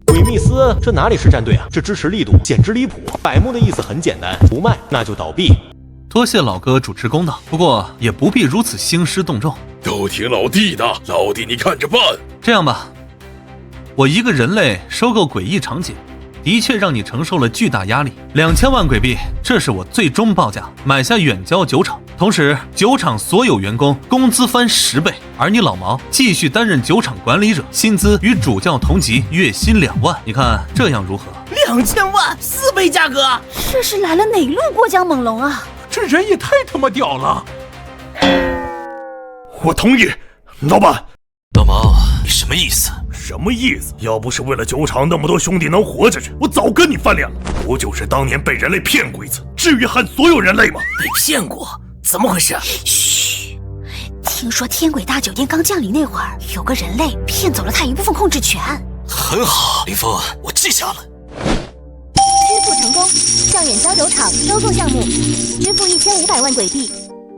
鬼秘司，这哪里是战队啊？这支持力度简直离谱。百慕的意思很简单，不卖那就倒闭。多谢老哥主持公道，不过也不必如此兴师动众。都听老弟的，老弟你看着办。这样吧，我一个人类收购诡异场景，的确让你承受了巨大压力。2000万鬼币，这是我最终报价，买下远郊酒厂，同时酒厂所有员工工资翻10倍，而你老毛继续担任酒厂管理者，薪资与主教同级，月薪2万。你看这样如何？2000万，4倍价格！这是来了哪路过江猛龙啊？这人也太他妈屌了！我同意，老板。老毛，你什么意思？什么意思？要不是为了酒厂那么多兄弟能活下去，我早跟你翻脸了。不就是当年被人类骗过一次，至于害所有人类吗？被骗过？怎么回事？嘘，听说天鬼大酒店刚降临那会儿，有个人类骗走了他一部分控制权。很好，林峰，我记下了。支付成功，向远郊酒厂收购项目，支付1500万鬼币，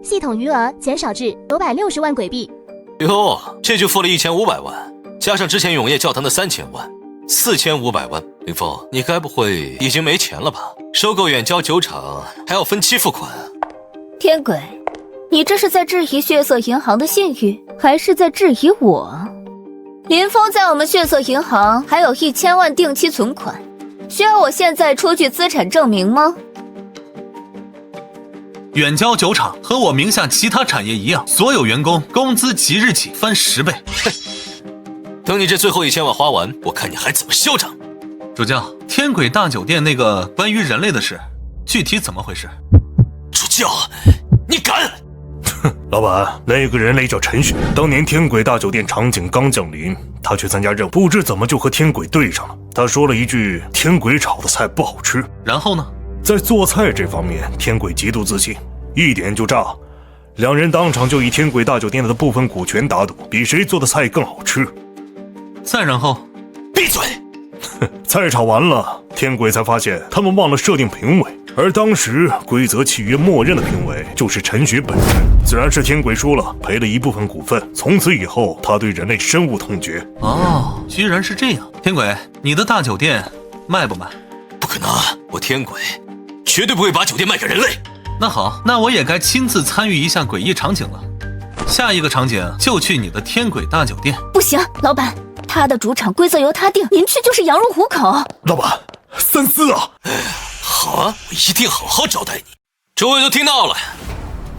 系统余额减少至960万鬼币。哟，这就付了1500万，加上之前永业教堂的3000万，4500万。林峰，你该不会已经没钱了吧？收购远郊酒厂还要分期付款。天鬼，你这是在质疑血色银行的信誉，还是在质疑我？林峰在我们血色银行还有1000万定期存款，需要我现在出具资产证明吗？远郊酒厂和我名下其他产业一样，所有员工工资即日起翻10倍。等你这最后1000万花完，我看你还怎么嚣张。主教，天轨大酒店那个关于人类的事，具体怎么回事？主教，你敢！老板，那个人类叫陈雪，当年天轨大酒店场景刚降临，他去参加任务，不知怎么就和天轨对上了。他说了一句天轨炒的菜不好吃，然后呢？在做菜这方面，天轨极度自信，一点就炸。两人当场就以天轨大酒店的部分股权打赌，比谁做的菜更好吃。再然后，闭嘴！菜炒完了，天轨才发现他们忘了设定评委，而当时规则契约默认的评委就是陈雪本人。自然是天轨输了，赔了一部分股份。从此以后，他对人类深恶痛绝。哦，居然是这样。天轨，你的大酒店卖不卖？不可能，我天轨绝对不会把酒店卖给人类。那好，那我也该亲自参与一下诡异场景了。下一个场景就去你的天轨大酒店。不行，老板，他的主场规则由他定，您去就是羊入虎口。老板，三思啊！好啊，我一定好好招待你。诸位都听到了，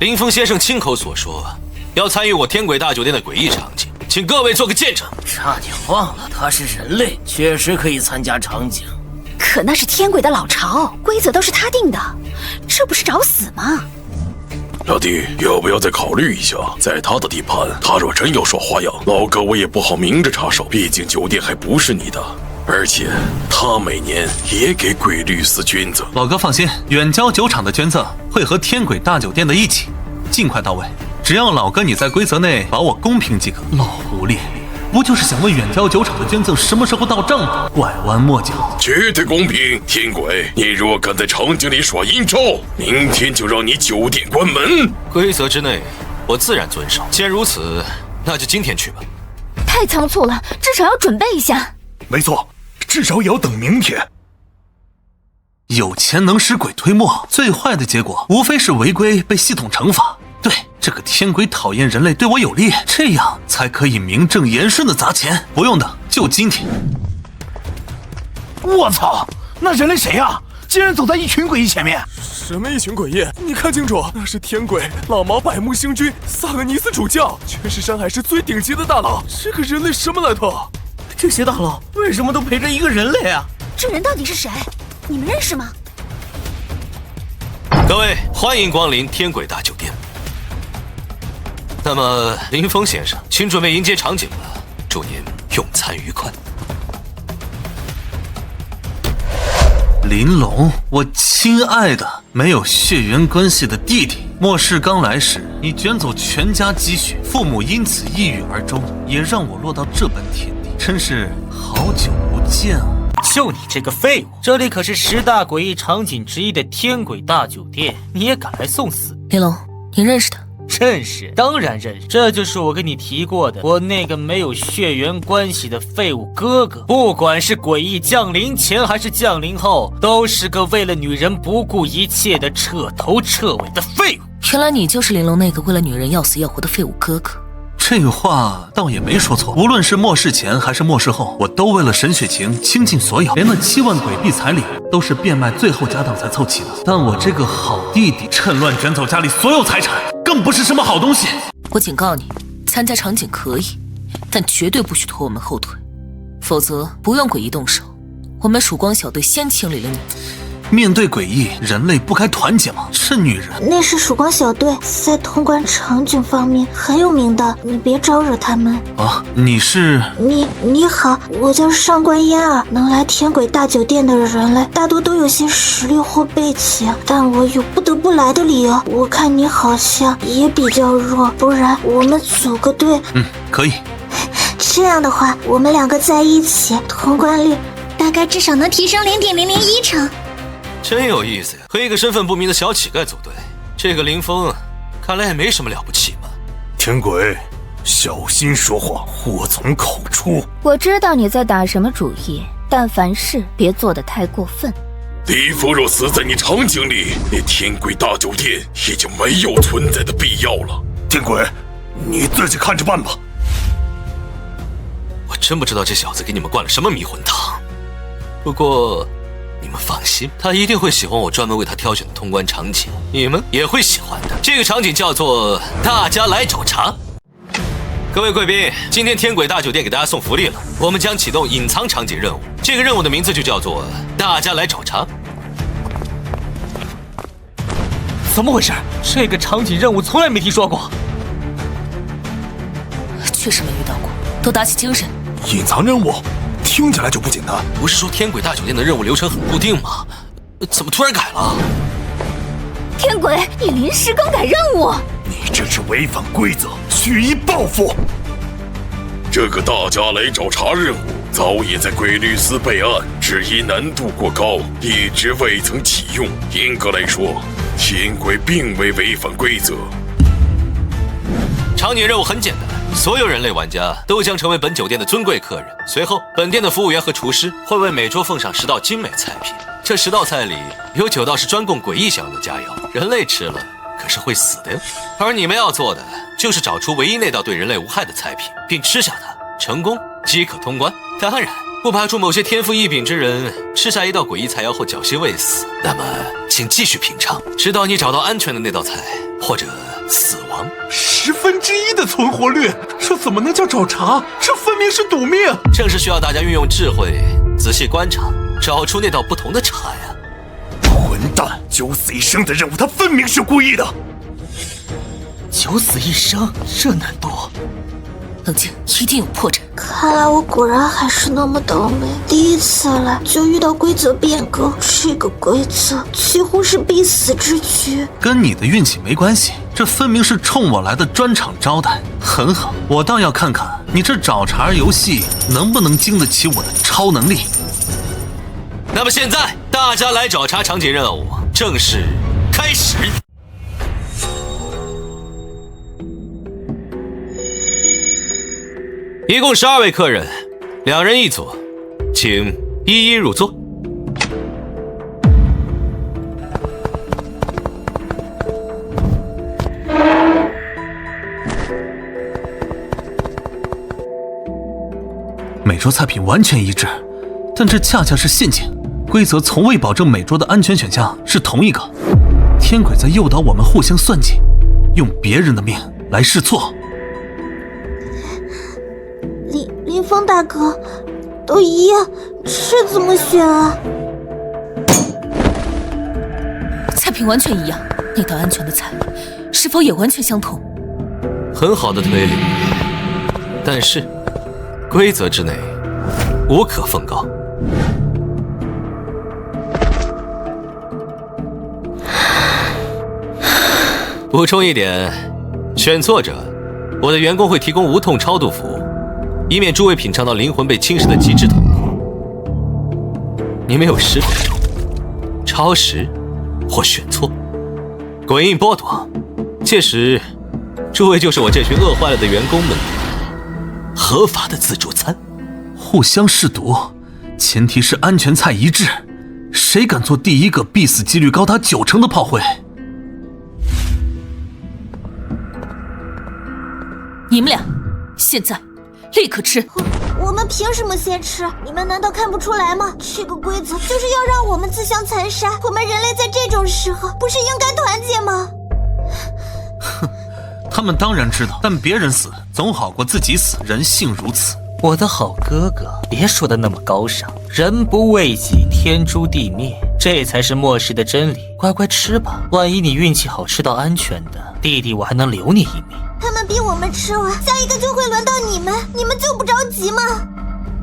林峰先生亲口所说，要参与我天轨大酒店的诡异场景，请各位做个见证。差点忘了，他是人类，确实可以参加场景。可那是天轨的老巢，规则都是他定的，这不是找死吗？老弟，要不要再考虑一下？在他的地盘，他若真要耍花样，老哥我也不好明着插手，毕竟酒店还不是你的，而且他每年也给鬼律司捐赠。老哥放心，远郊酒厂的捐赠会和天轨大酒店的一起，尽快到位。只要老哥你在规则内保我公平即可。老狐狸，不就是想问远郊酒厂的捐赠什么时候到账吗？拐弯抹角，绝对公平。天轨，你若敢在场景里耍阴招，明天就让你酒店关门。规则之内，我自然遵守。既然如此，那就今天去吧。太仓促了，至少要准备一下。没错，至少也要等明天。有钱能使鬼推磨，最坏的结果无非是违规被系统惩罚。对，这个天鬼讨厌人类对我有利，这样才可以名正言顺的砸钱。不用等，就今天。我操，那人类谁呀？竟然走在一群诡异前面！什么一群诡异？你看清楚，那是天鬼、老毛、百目星君、萨格尼斯主教，全是山海市最顶级的大佬。这个人类什么来头？这些大佬为什么都陪着一个人类啊？这人到底是谁？你们认识吗？各位，欢迎光临天轨大酒店。那么，林峰先生，请准备迎接场景了，祝您用餐愉快。林龙，我亲爱的没有血缘关系的弟弟，末世刚来时，你卷走全家积蓄，父母因此抑郁而终，也让我落到这般田地，真是好久不见啊！就你这个废物，这里可是10大诡异场景之一的天轨大酒店，你也敢来送死？林龙，你认识他？认识，当然认识。这就是我跟你提过的，我那个没有血缘关系的废物哥哥。不管是诡异降临前还是降临后，都是个为了女人不顾一切的彻头彻尾的废物。原来你就是林龙那个为了女人要死要活的废物哥哥。这话倒也没说错，无论是末世前还是末世后，我都为了沈雪晴倾尽所有，连那7万鬼币彩礼都是变卖最后家当才凑齐的。但我这个好弟弟趁乱卷走家里所有财产，更不是什么好东西。我警告你，参加场景可以，但绝对不许拖我们后腿，否则不用诡异动手，我们曙光小队先清理了你。面对诡异，人类不该团结吗？这女人，那是曙光小队在通关场景方面很有名的，你别招惹他们啊！你是？你好，我叫上官嫣儿。能来天轨大酒店的人类大多都有些实力或背景，但我有不得不来的理由。我看你好像也比较弱，不然我们组个队。可以。这样的话，我们2个在一起，通关率大概至少能提升0.001成。真有意思呀，和一个身份不明的小乞丐组队，这个林峰看来也没什么了不起嘛。天鬼，小心说话，祸从口出。我知道你在打什么主意，但凡事别做得太过分。李峰若死在你场景里，那天鬼大酒店也就没有存在的必要了。天鬼，你自己看着办吧。我真不知道这小子给你们灌了什么迷魂汤，不过你们放心，他一定会喜欢我专门为他挑选的通关场景，你们也会喜欢的。这个场景叫做大家来找茬。各位贵宾，今天天轨大酒店给大家送福利了，我们将启动隐藏场景任务。这个任务的名字就叫做“大家来找茬”。怎么回事？这个场景任务从来没听说过。确实没遇到过，都打起精神。隐藏任务听起来就不简单。不是说天轨大酒店的任务流程很固定吗？怎么突然改了？天轨，你临时更改任务，你这是违反规则，蓄意报复。这个大家来找茬任务早已在鬼律司备案，只因难度过高，一直未曾启用。严格来说，天轨并未违反规则。场景任务很简单，所有人类玩家都将成为本酒店的尊贵客人。随后，本店的服务员和厨师会为每桌奉上10道精美菜品。这10道菜里有9道是专供诡异享用的佳肴，人类吃了可是会死的哟。而你们要做的就是找出唯一那道对人类无害的菜品，并吃下它，成功即可通关。当然，不排除某些天赋异禀之人吃下一道诡异菜肴后侥幸未死，那么请继续品尝，直到你找到安全的那道菜，或者死亡。1/10的存活率，这怎么能叫找茬？这分明是赌命！正是需要大家运用智慧，仔细观察，找出那道不同的茬呀！混蛋！9死1生的任务，他分明是故意的。9死1生，这难度。冷静，一定有破绽。看来我果然还是那么倒霉，第一次来就遇到规则变更，这个规则几乎是必死之局。跟你的运气没关系，这分明是冲我来的专场招待。很好，我倒要看看你这找茬游戏能不能经得起我的超能力。那么现在，大家来找茬场景任务正式开始。一共12位客人，2人一组，请一一入座。每桌菜品完全一致，但这恰恰是陷阱。规则从未保证每桌的安全选项是同一个。天轨在诱导我们互相算计，用别人的命来试错。林峰大哥，都一样，这怎么选啊？菜品完全一样，那道安全的菜是否也完全相同？很好的推理，但是规则之内无可奉告。补充一点，选错者，我的员工会提供无痛超度服务，以免诸位品尝到灵魂被侵蚀的极致痛苦。你们有10分钟，超时或选错，鬼印剥夺，届时诸位就是我这群饿坏了的员工们合法的自助餐。互相试毒，前提是安全菜一致。谁敢做第一个必死几率高达90%的炮灰？你们俩现在立刻吃！我们凭什么先吃？你们难道看不出来吗？这个规则就是要让我们自相残杀。我们人类在这种时候不是应该团结吗？哼，他们当然知道，但别人死总好过自己死，人性如此。我的好哥哥，别说的那么高尚，人不为己，天诛地灭，这才是末世的真理。乖乖吃吧，万一你运气好吃到安全的，弟弟我还能留你一命。他们逼我们吃完，下一个就会轮到你们，你们就不着急吗？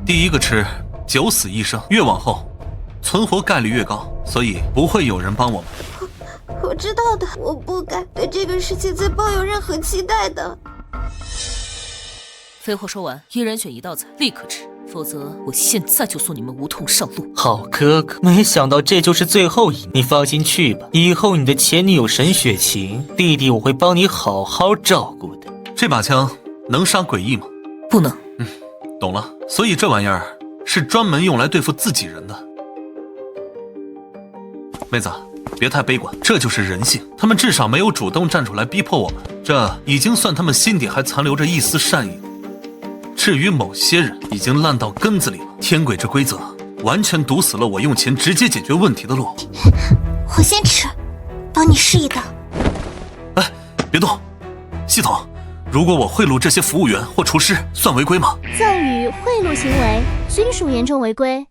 第一个吃9死1生，越往后存活概率越高，所以不会有人帮我们。我知道的，我不该对这个世界再抱有任何期待的。废话说完，一人选1道菜，立刻吃，否则我现在就送你们无痛上路。好哥哥，没想到这就是最后一，你放心去吧，以后你的前女友沈雪晴，弟弟我会帮你好好照顾的。这把枪能杀诡异吗？不能。懂了，所以这玩意儿是专门用来对付自己人的。妹子，别太悲观，这就是人性。他们至少没有主动站出来逼迫我们，这已经算他们心底还残留着一丝善意。至于某些人，已经烂到根子里了。天轨这规则完全堵死了我用钱直接解决问题的路。我先吃，帮你试一道。哎，别动！系统，如果我贿赂这些服务员或厨师，算违规吗？赠与贿赂行为均属严重违规。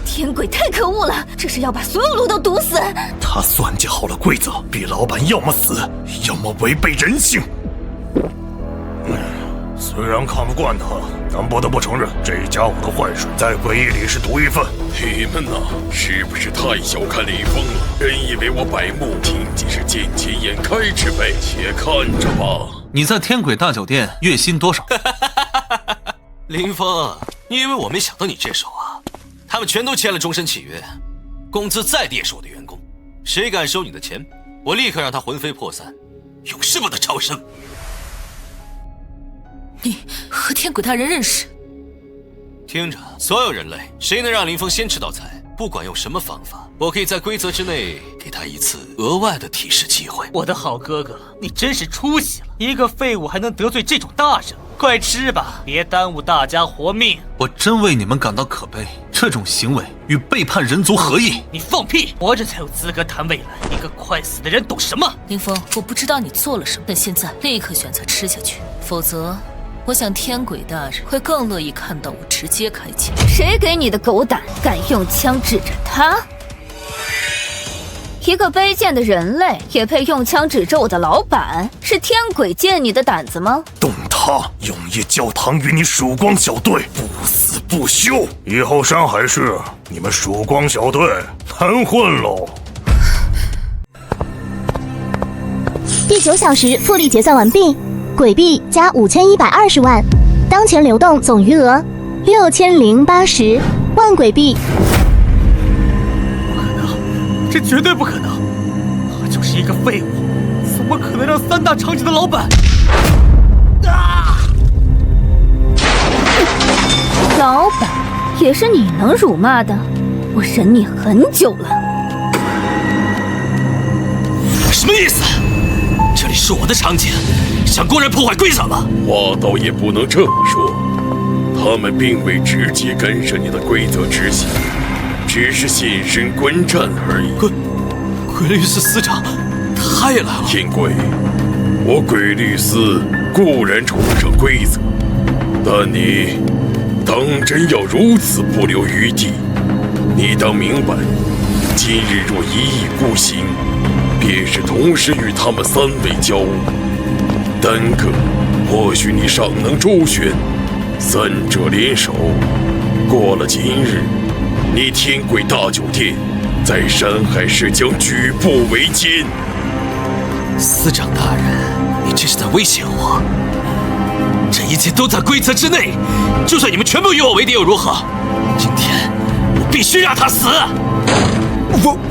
天鬼太可恶了，这是要把所有路都堵死。他算计好了规则，逼老板要么死，要么违背人性。虽然看不惯他，但不得不承认，这家伙的坏水在诡异里是独一份。你们呐，是不是太小看林峰了？真以为我百慕仅仅是见钱眼开之辈？且看着吧。你在天鬼大酒店月薪多少？林峰，你以为我没想到你这手啊？他们全都签了终身契约，工资再低也是我的员工，谁敢收你的钱，我立刻让他魂飞魄散，永世不得超生。你和天鬼大人认识？听着，所有人类，谁能让林峰先吃到菜，不管用什么方法，我可以在规则之内给他一次额外的提示机会。我的好哥哥，你真是出息了！一个废物还能得罪这种大人，快吃吧，别耽误大家活命。我真为你们感到可悲，这种行为与背叛人族何异？你放屁！活着才有资格谈未来，一个快死的人懂什么？林峰，我不知道你做了什么，但现在立刻选择吃下去，否则我想天鬼大人会更乐意看到我直接开枪。谁给你的狗胆，敢用枪指着他？一个卑贱的人类也配用枪指着我的老板？是天鬼借你的胆子吗？动他，永夜教堂与你曙光小队不死不休。以后山海市，你们曙光小队难混喽。第9小时复利结算完毕，鬼币加5120万，当前流动总余额6080万鬼币。这绝对不可能！他就是一个废物，怎么可能让3大场景的老板？老板也是你能辱骂的？我忍你很久了。什么意思？这里是我的场景，想公然破坏规则吗？话倒也不能这么说，他们并未直接干涉你的规则执行，只是现身观战而已。鬼律司司长，他也来了。天鬼，我鬼律司固然崇尚规则，但你当真要如此不留余地？你当明白，今日若一意孤行，便是同时与他们3位交恶。单个或许你尚能周旋，3者联手，过了今日，你天鬼大酒店在山海市将举步维艰。司长大人，你这是在威胁我？这一切都在规则之内，就算你们全部与我为敌又如何？今天我必须让他死！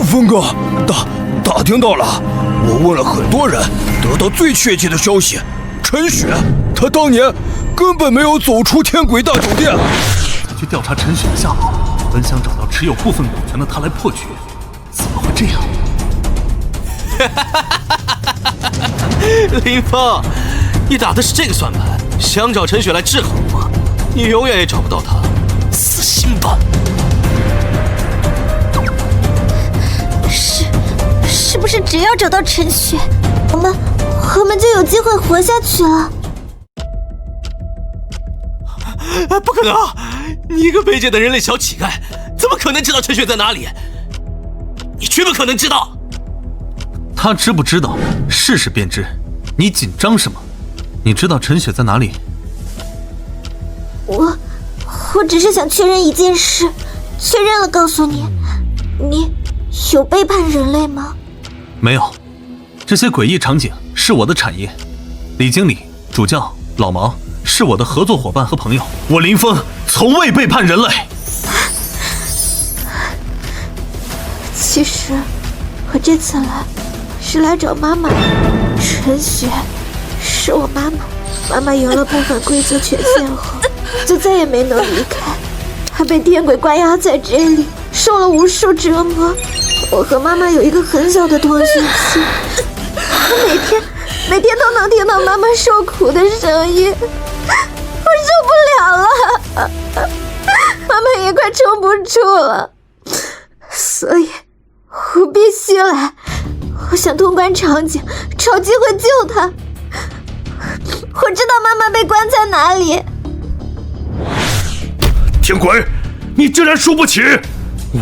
峰哥，打听到了，我问了很多人，得到最确切的消息，陈雪她当年根本没有走出天鬼大酒店。再去调查陈雪的下落，本想找到持有部分股权的他来破局，怎么会这样？林峰，你打的是这个算盘，想找陈雪来制衡我，你永远也找不到她，死心吧！是不是只要找到陈雪，我们就有机会活下去了？不可能！你一个卑贱的人类小乞丐，怎么可能知道陈雪在哪里？你绝不可能知道！他知不知道，试试便知。你紧张什么？你知道陈雪在哪里？我只是想确认一件事，确认了告诉你，你有背叛人类吗？没有，这些诡异场景是我的产业。李经理、主教、老毛是我的合作伙伴和朋友。我林峰从未背叛人类。其实我这次来是来找妈妈。陈雪是我妈妈，妈妈有了不反规则权限后，就再也没能离开。她被天鬼关押在这里，受了无数折磨。我和妈妈有一个很小的通讯器，我每天都能听到妈妈受苦的声音，我受不了了，妈妈也快撑不住了，所以我必须来。我想通关场景，找机会救她。我知道妈妈被关在哪里。天鬼，你竟然输不起！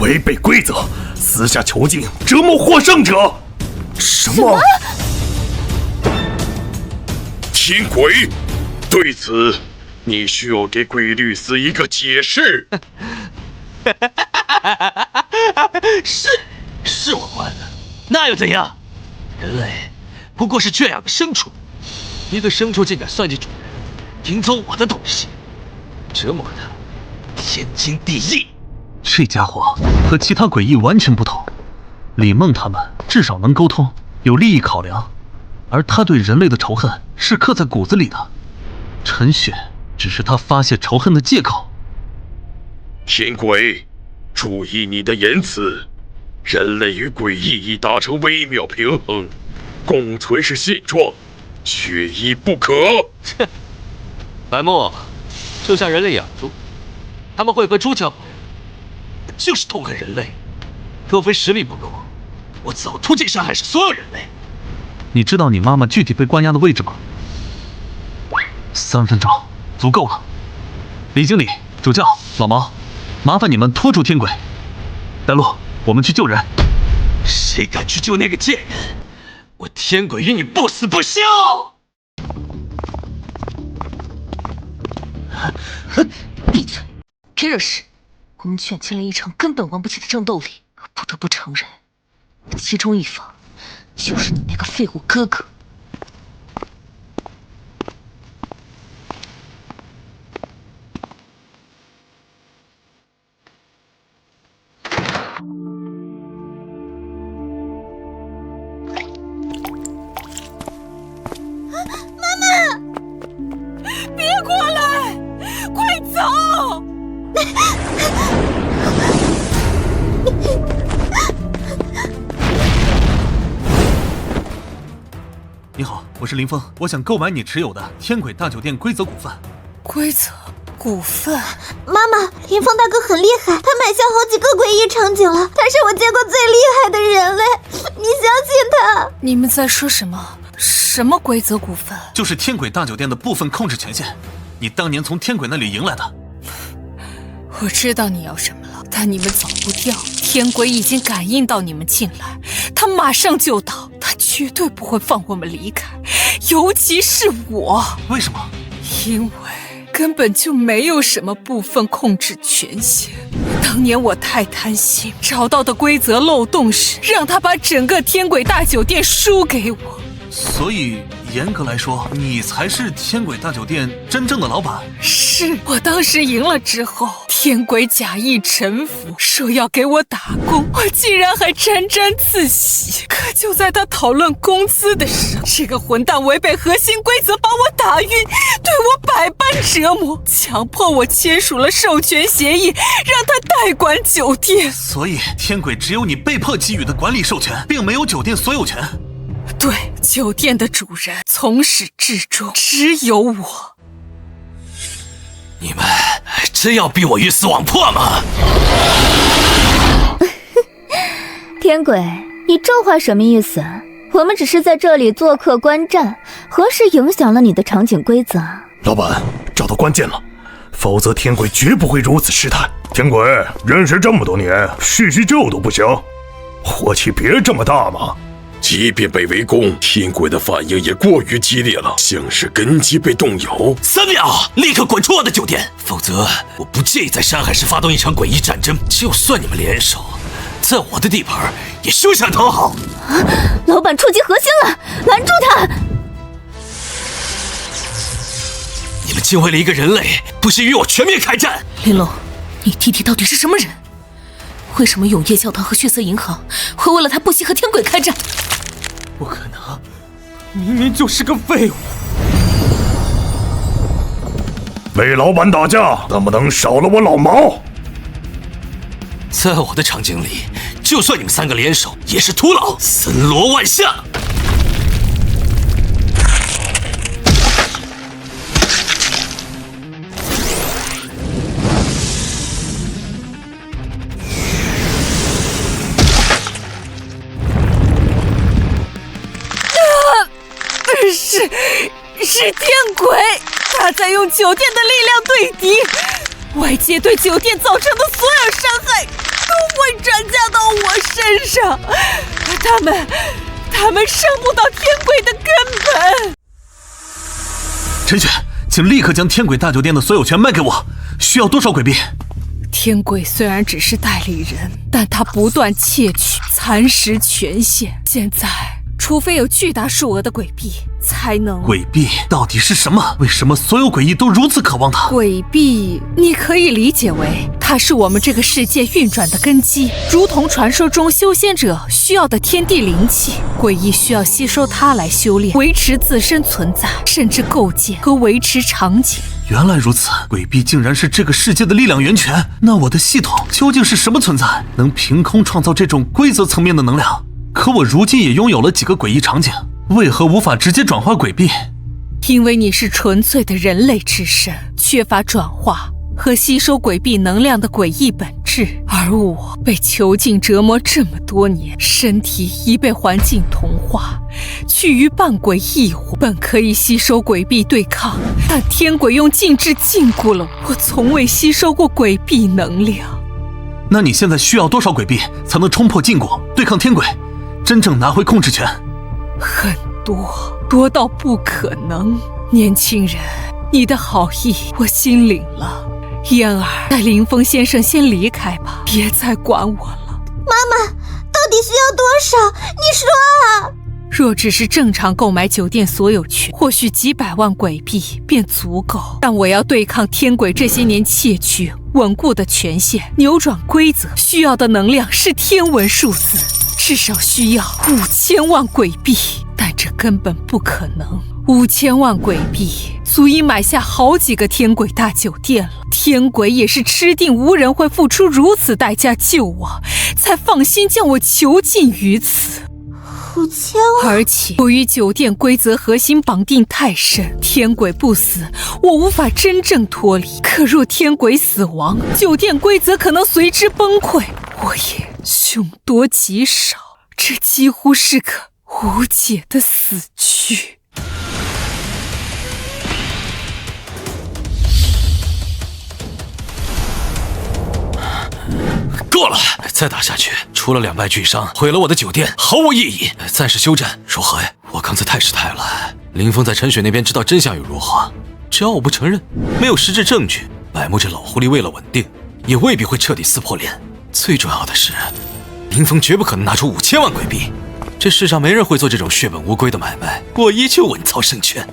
违背规则，私下囚禁，折磨获胜者。什么？天鬼，对此你需要给鬼律师一个解释。是我关的，那又怎样？人类不过是圈养的牲畜，一个牲畜竟敢算计主人，赢走我的东西，折磨他，天经地义。这家伙和其他诡异完全不同，李梦他们至少能沟通，有利益考量，而他对人类的仇恨是刻在骨子里的，陈雪只是他发泄仇恨的借口。天鬼，注意你的言辞，人类与诡异已达成微妙平衡，共存是现状，缺一不可。切，白木，就像人类养猪，他们会和猪交朋友，就是痛恨人类。若非实力不够，我早突进山海市所有人类。你知道你妈妈具体被关押的位置吗？3分钟，足够了。李经理、主教、老毛，麻烦你们拖住天鬼。带路，我们去救人。谁敢去救那个贱人？我天鬼与你不死不休！闭嘴，别惹事。我们卷进了一场根本玩不起的争斗里，不得不承认，其中一方就是你那个废物哥哥。妈妈，别过来，快走！你好，我是林峰，我想购买你持有的天鬼大酒店规则股份。规则股份？妈妈，林峰大哥很厉害，他买下好几个诡异场景了，他是我见过最厉害的人类，你相信他？你们在说什么？什么规则股份？就是天鬼大酒店的部分控制权限，你当年从天鬼那里赢来的。我知道你要什么了，但你们走不掉。天鬼已经感应到你们进来，他马上就到，他绝对不会放我们离开，尤其是我。为什么？因为根本就没有什么部分控制权限。当年我太贪心，找到的规则漏洞时，让他把整个天鬼大酒店输给我。所以严格来说，你才是天鬼大酒店真正的老板。是我当时赢了之后，天鬼假意臣服，说要给我打工，我竟然还沾沾自喜。可就在他讨论工资的时候，这个混蛋违背核心规则把我打晕，对我百般折磨，强迫我签署了授权协议，让他代管酒店。所以天鬼只有你被迫给予的管理授权，并没有酒店所有权。对，酒店的主人从始至终只有我。你们真要逼我鱼死网破吗？天鬼，你这话什么意思？我们只是在这里做客观战，何时影响了你的场景规则？老板，找到关键了，否则天鬼绝不会如此失态。天鬼认识这么多年，叙叙旧都不行，火气别这么大嘛。即便被围攻，天鬼的反应也过于激烈了，像是根基被动摇。3秒，立刻滚出我的酒店，否则我不介意在山海市发动一场诡异战争。就算你们联手，在我的地盘也休想讨好。老板触及核心了，拦住他！你们竟为了一个人类，不惜与我全面开战！林龙，你弟弟到底是什么人？为什么永夜教堂和血色银行会为了他不惜和天鬼开战？不可能，明明就是个废物。为老板打架，能不能少了我老毛？在我的场景里，就算你们3个联手，也是徒劳，森罗万象。是天鬼。他在用酒店的力量对敌，外界对酒店造成的所有伤害都会转嫁到我身上，他们伤不到天鬼的根本。陈雪，请立刻将天鬼大酒店的所有权卖给我，需要多少鬼币？天鬼虽然只是代理人，但他不断窃取，蚕食权限。现在，除非有巨大数额的鬼币，才能……鬼币到底是什么？为什么所有鬼异都如此渴望它？鬼币，你可以理解为它是我们这个世界运转的根基，如同传说中修仙者需要的天地灵气，鬼异需要吸收它来修炼，维持自身存在，甚至构建和维持场景。原来如此，鬼币竟然是这个世界的力量源泉。那我的系统究竟是什么存在，能凭空创造这种规则层面的能量？可我如今也拥有了几个诡异场景，为何无法直接转化鬼币？因为你是纯粹的人类之身，缺乏转化和吸收鬼币能量的诡异本质，而我被囚禁折磨这么多年，身体已被环境同化，趋于半鬼异物，本可以吸收鬼币对抗，但天鬼用禁制禁锢了我，从未吸收过鬼币能量。那你现在需要多少鬼币才能冲破禁锢，对抗天鬼，真正拿回控制权？很多到不可能。年轻人，你的好意我心领了，燕儿，带林峰先生先离开吧，别再管我了。妈妈，到底需要多少？你说啊！若只是正常购买酒店所有权，或许几百万鬼币便足够，但我要对抗天鬼这些年窃取稳固的权限，扭转规则，需要的能量是天文数字，至少需要5000万鬼币，但这根本不可能。5000万鬼币足以买下好几个天鬼大酒店了。天鬼也是吃定无人会付出如此代价救我，才放心将我囚禁于此。5000万，而且由于酒店规则核心绑定太深，天鬼不死，我无法真正脱离。可若天鬼死亡，酒店规则可能随之崩溃，我也凶多吉少，这几乎是个无解的死局。够了！再打下去，出了2败俱伤，毁了我的酒店，毫无意义。暂时休战，如何呀？我刚才太失态了。林峰在陈雪那边知道真相又如何？只要我不承认，没有实质证据，百木这老狐狸为了稳定，也未必会彻底撕破脸。最重要的是，林峰绝不可能拿出5000万鬼币。这世上没人会做这种血本无归的买卖，我依旧稳操胜券。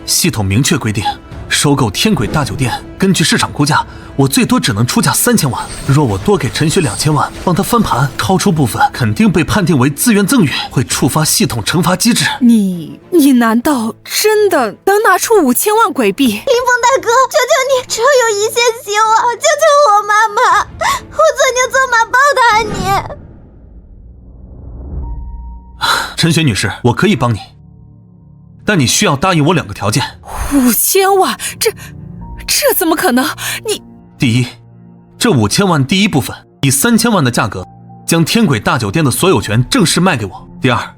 系统明确规定，收购天鬼大酒店，根据市场估价，我最多只能出价3000万。若我多给陈雪2000万，帮他翻盘，超出部分肯定被判定为资源赠与，会触发系统惩罚机制。你难道真的能拿出5000万鬼币？林峰大哥，求求你，只要有一线希望，救救我妈妈！我做牛做马报答你。陈雪女士，我可以帮你，但你需要答应我2个条件。5000万，这怎么可能？你第一，这5000万第一部分以3000万的价格将天鬼大酒店的所有权正式卖给我。第二，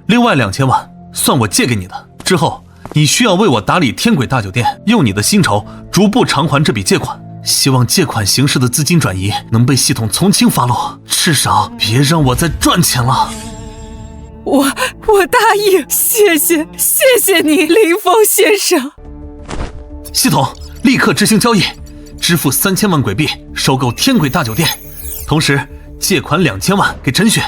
另外2000万算我借给你的，之后你需要为我打理天鬼大酒店，用你的薪酬逐步偿还这笔借款。希望借款形式的资金转移能被系统从轻发落，至少别让我再赚钱了。我答应，谢谢你，林峰先生。系统立刻执行交易，支付3000万鬼币收购天鬼大酒店，同时借款2000万给陈雪。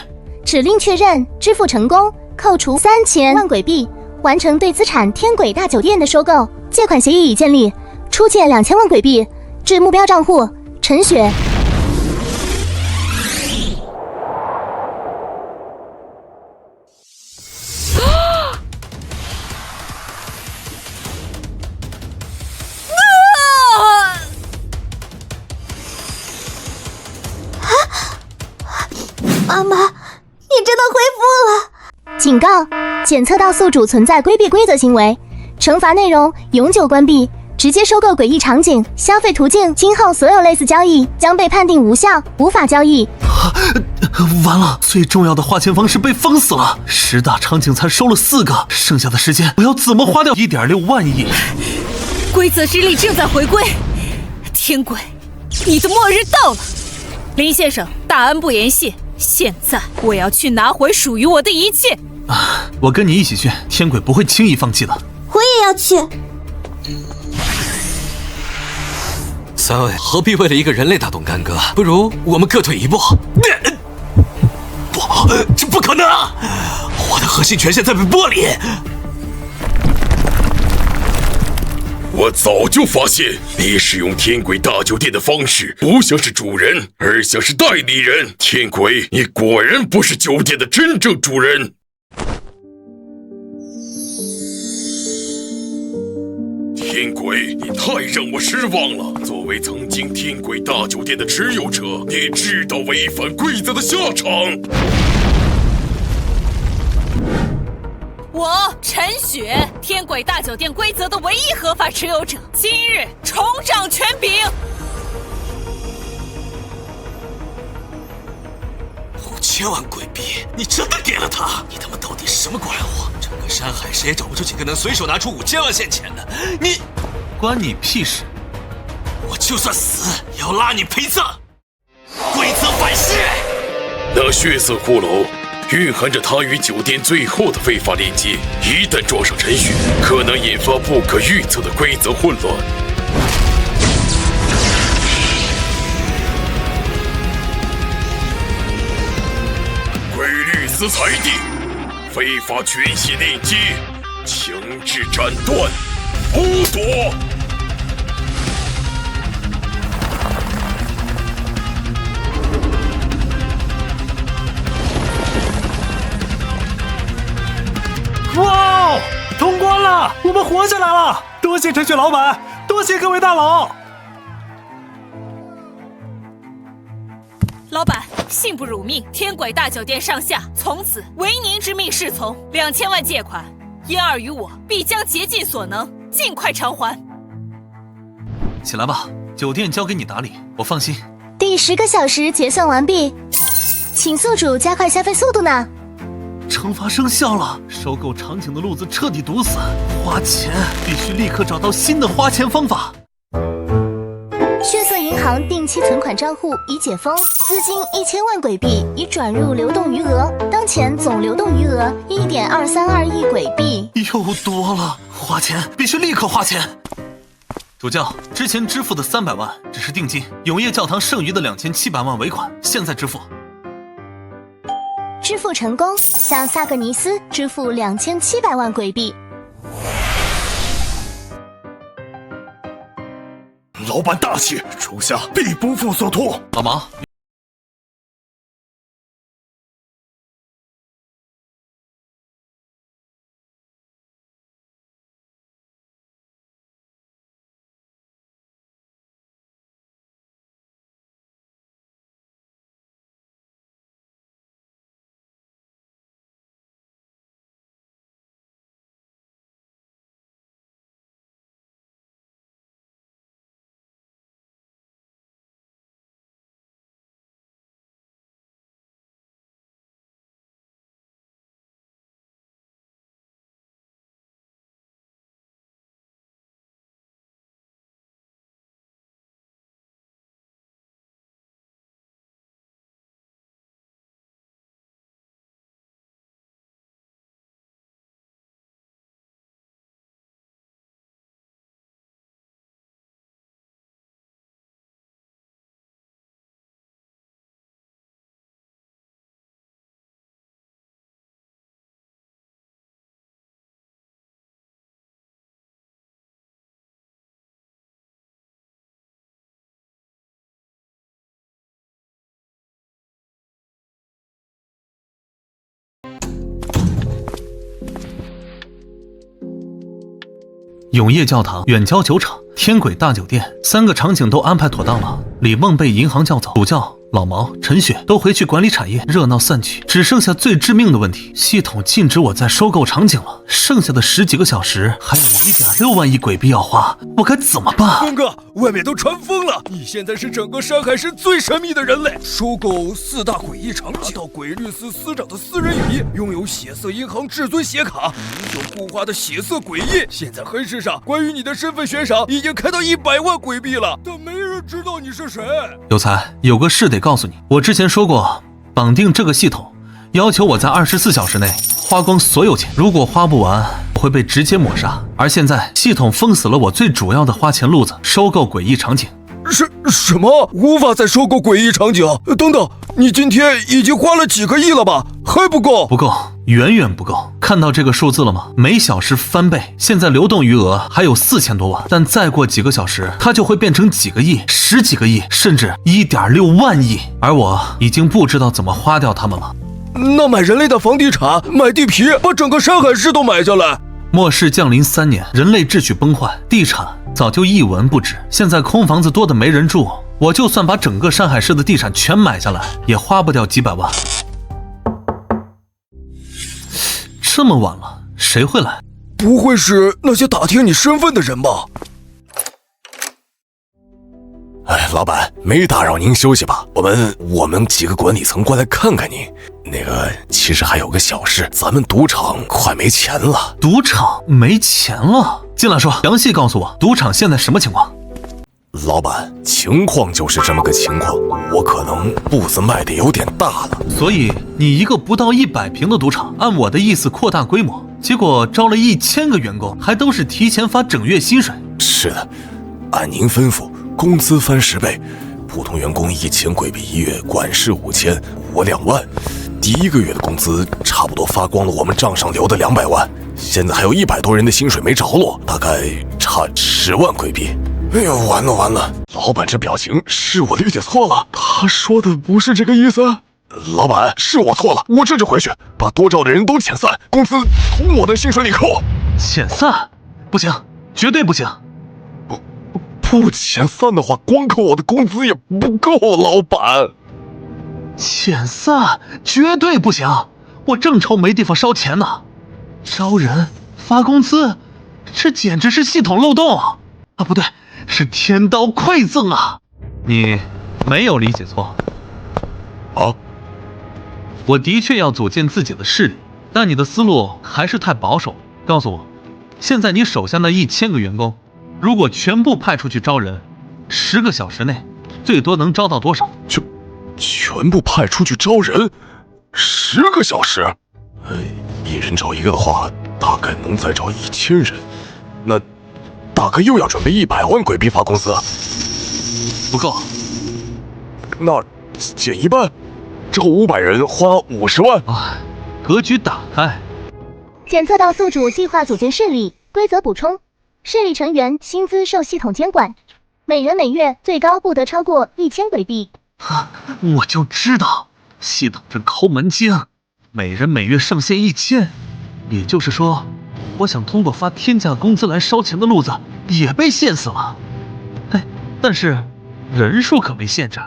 指令确认，支付成功，扣除3000万鬼币，完成对资产天鬼大酒店的收购。借款协议已建立，出借2000万鬼币至目标账户陈雪。妈妈，你真的恢复了！警告：检测到宿主存在规避规则行为，惩罚内容永久关闭，直接收购诡异场景消费途径，今后所有类似交易将被判定无效，无法交易。完了，最重要的花钱方式被封死了，10大场景才收了4个，剩下的时间我要怎么花掉1.6万亿？规则之力正在回归，天鬼，你的末日到了。林先生，大恩不言谢，现在我要去拿回属于我的一切。我跟你一起去，天鬼不会轻易放弃的。我也要去。三位何必为了一个人类大动干戈？不如我们各退一步。不，这不可能！我的核心权限在被剥离。我早就发现，你使用天鬼大酒店的方式不像是主人，而像是代理人。天鬼，你果然不是酒店的真正主人。天鬼，你太让我失望了。作为曾经天鬼大酒店的持有者，你知道违反规则的下场。我陈雪，天鬼大酒店规则的唯一合法持有者，今日重掌权柄。5000万鬼币，你真的给了他？你他妈到底是什么怪物？整个山海谁也找不出几个能随手拿出5000万现钱的。你关你屁事！我就算死也要拉你陪葬。规则反噬！那血色骷髅蕴含着他与酒店最后的非法链接，一旦撞上陈雪，可能引发不可预测的规则混乱。鬼律司裁定，非法权限链接，强制斩断，剥夺。哇！通关了，我们活下来了！多谢陈雪老板，多谢各位大佬。老板，信不辱命，天鬼大酒店上下从此唯您之命是从。2000万借款，嫣儿与我必将竭尽所能，尽快偿还。起来吧，酒店交给你打理，我放心。第10个小时结算完毕，请宿主加快消费速度呢。惩罚生效了，收购场景的路子彻底堵死。花钱必须立刻找到新的花钱方法。血色银行定期存款账户已解封，资金1000万鬼币已转入流动余额，当前总流动余额1.232亿鬼币。又多了，花钱必须立刻花钱。主教，之前支付的300万只是定金，永业教堂剩余的2700万尾款，现在支付。支付成功，向萨格尼斯支付2700万鬼币。老板大气，属下必不负所托。老毛。永业教堂、远郊酒厂、天鬼大酒店3个场景都安排妥当了。李梦被银行叫走，主教老毛、陈雪都回去管理产业，热闹散去，只剩下最致命的问题：系统禁止我再收购场景了。剩下的10几个小时，还有1.6万亿鬼币要花，我该怎么办？峰哥，外面都传疯了，你现在是整个山海市最神秘的人类，收购4大诡异场景，拿到鬼律司司长的私人羽翼，拥有血色银行至尊血卡，永久固化的血色诡异。现在黑市上关于你的身份悬赏已经开到100万鬼币了，但没人知道你是谁。有才，有个事得告诉你，我之前说过，绑定这个系统，要求我在24小时内花光所有钱，如果花不完，我会被直接抹杀。而现在系统封死了我最主要的花钱路子，收购诡异场景。什么？无法再收购诡异场景？等等，你今天已经花了几个亿了吧？还不够？不够，远远不够。看到这个数字了吗？每小时翻倍，现在流动余额还有4000多万，但再过几个小时，它就会变成几个亿、10几个亿，甚至1.6万亿。而我已经不知道怎么花掉它们了。那买人类的房地产，买地皮，把整个山海市都买下来。末世降临3年，人类秩序崩坏，地产早就一文不值。现在空房子多的没人住，我就算把整个山海市的地产全买下来，也花不掉几百万。这么晚了，谁会来？不会是那些打听你身份的人吧？哎，老板，没打扰您休息吧？我们几个管理层过来看看您。那个，其实还有个小事，咱们赌场快没钱了。赌场没钱了？进来说，详细告诉我，赌场现在什么情况？老板，情况就是这么个情况，我可能步子迈得有点大了。所以你一个不到100平的赌场，按我的意思扩大规模，结果招了1000个员工，还都是提前发整月薪水。是的，按您吩咐，工资翻10倍，普通员工1000鬼币1月，管事5000，我2万。第1个月的工资差不多发光了我们账上留的200万，现在还有100多人的薪水没着落，大概差10万鬼币。哎呦，完了！老板这表情是我理解错了，他说的不是这个意思。老板，是我错了，我这就回去把多招的人都遣散，工资从我的薪水里扣。遣散？不行，绝对不行。不遣散的话，光扣我的工资也不够，老板。遣散绝对不行，我正愁没地方烧钱呢。招人发工资，这简直是系统漏洞啊！不对，是天刀馈赠啊！你没有理解错。我的确要组建自己的势力，但你的思路还是太保守。告诉我，现在你手下那1000个员工，如果全部派出去招人，10个小时内最多能招到多少？全部派出去招人，10个小时，一人招1个的话，大概能再招1000人，那大概又要准备100万鬼币发工资，不够。那减一半，招500人花50万。格局打开。检测到宿主计划组建势力，规则补充：势力成员薪资受系统监管，每人每月最高不得超过1000鬼币。我就知道，系统这抠门精，每人每月上限1000，也就是说，我想通过发天价工资来烧钱的路子也被限死了。但是人数可没限制。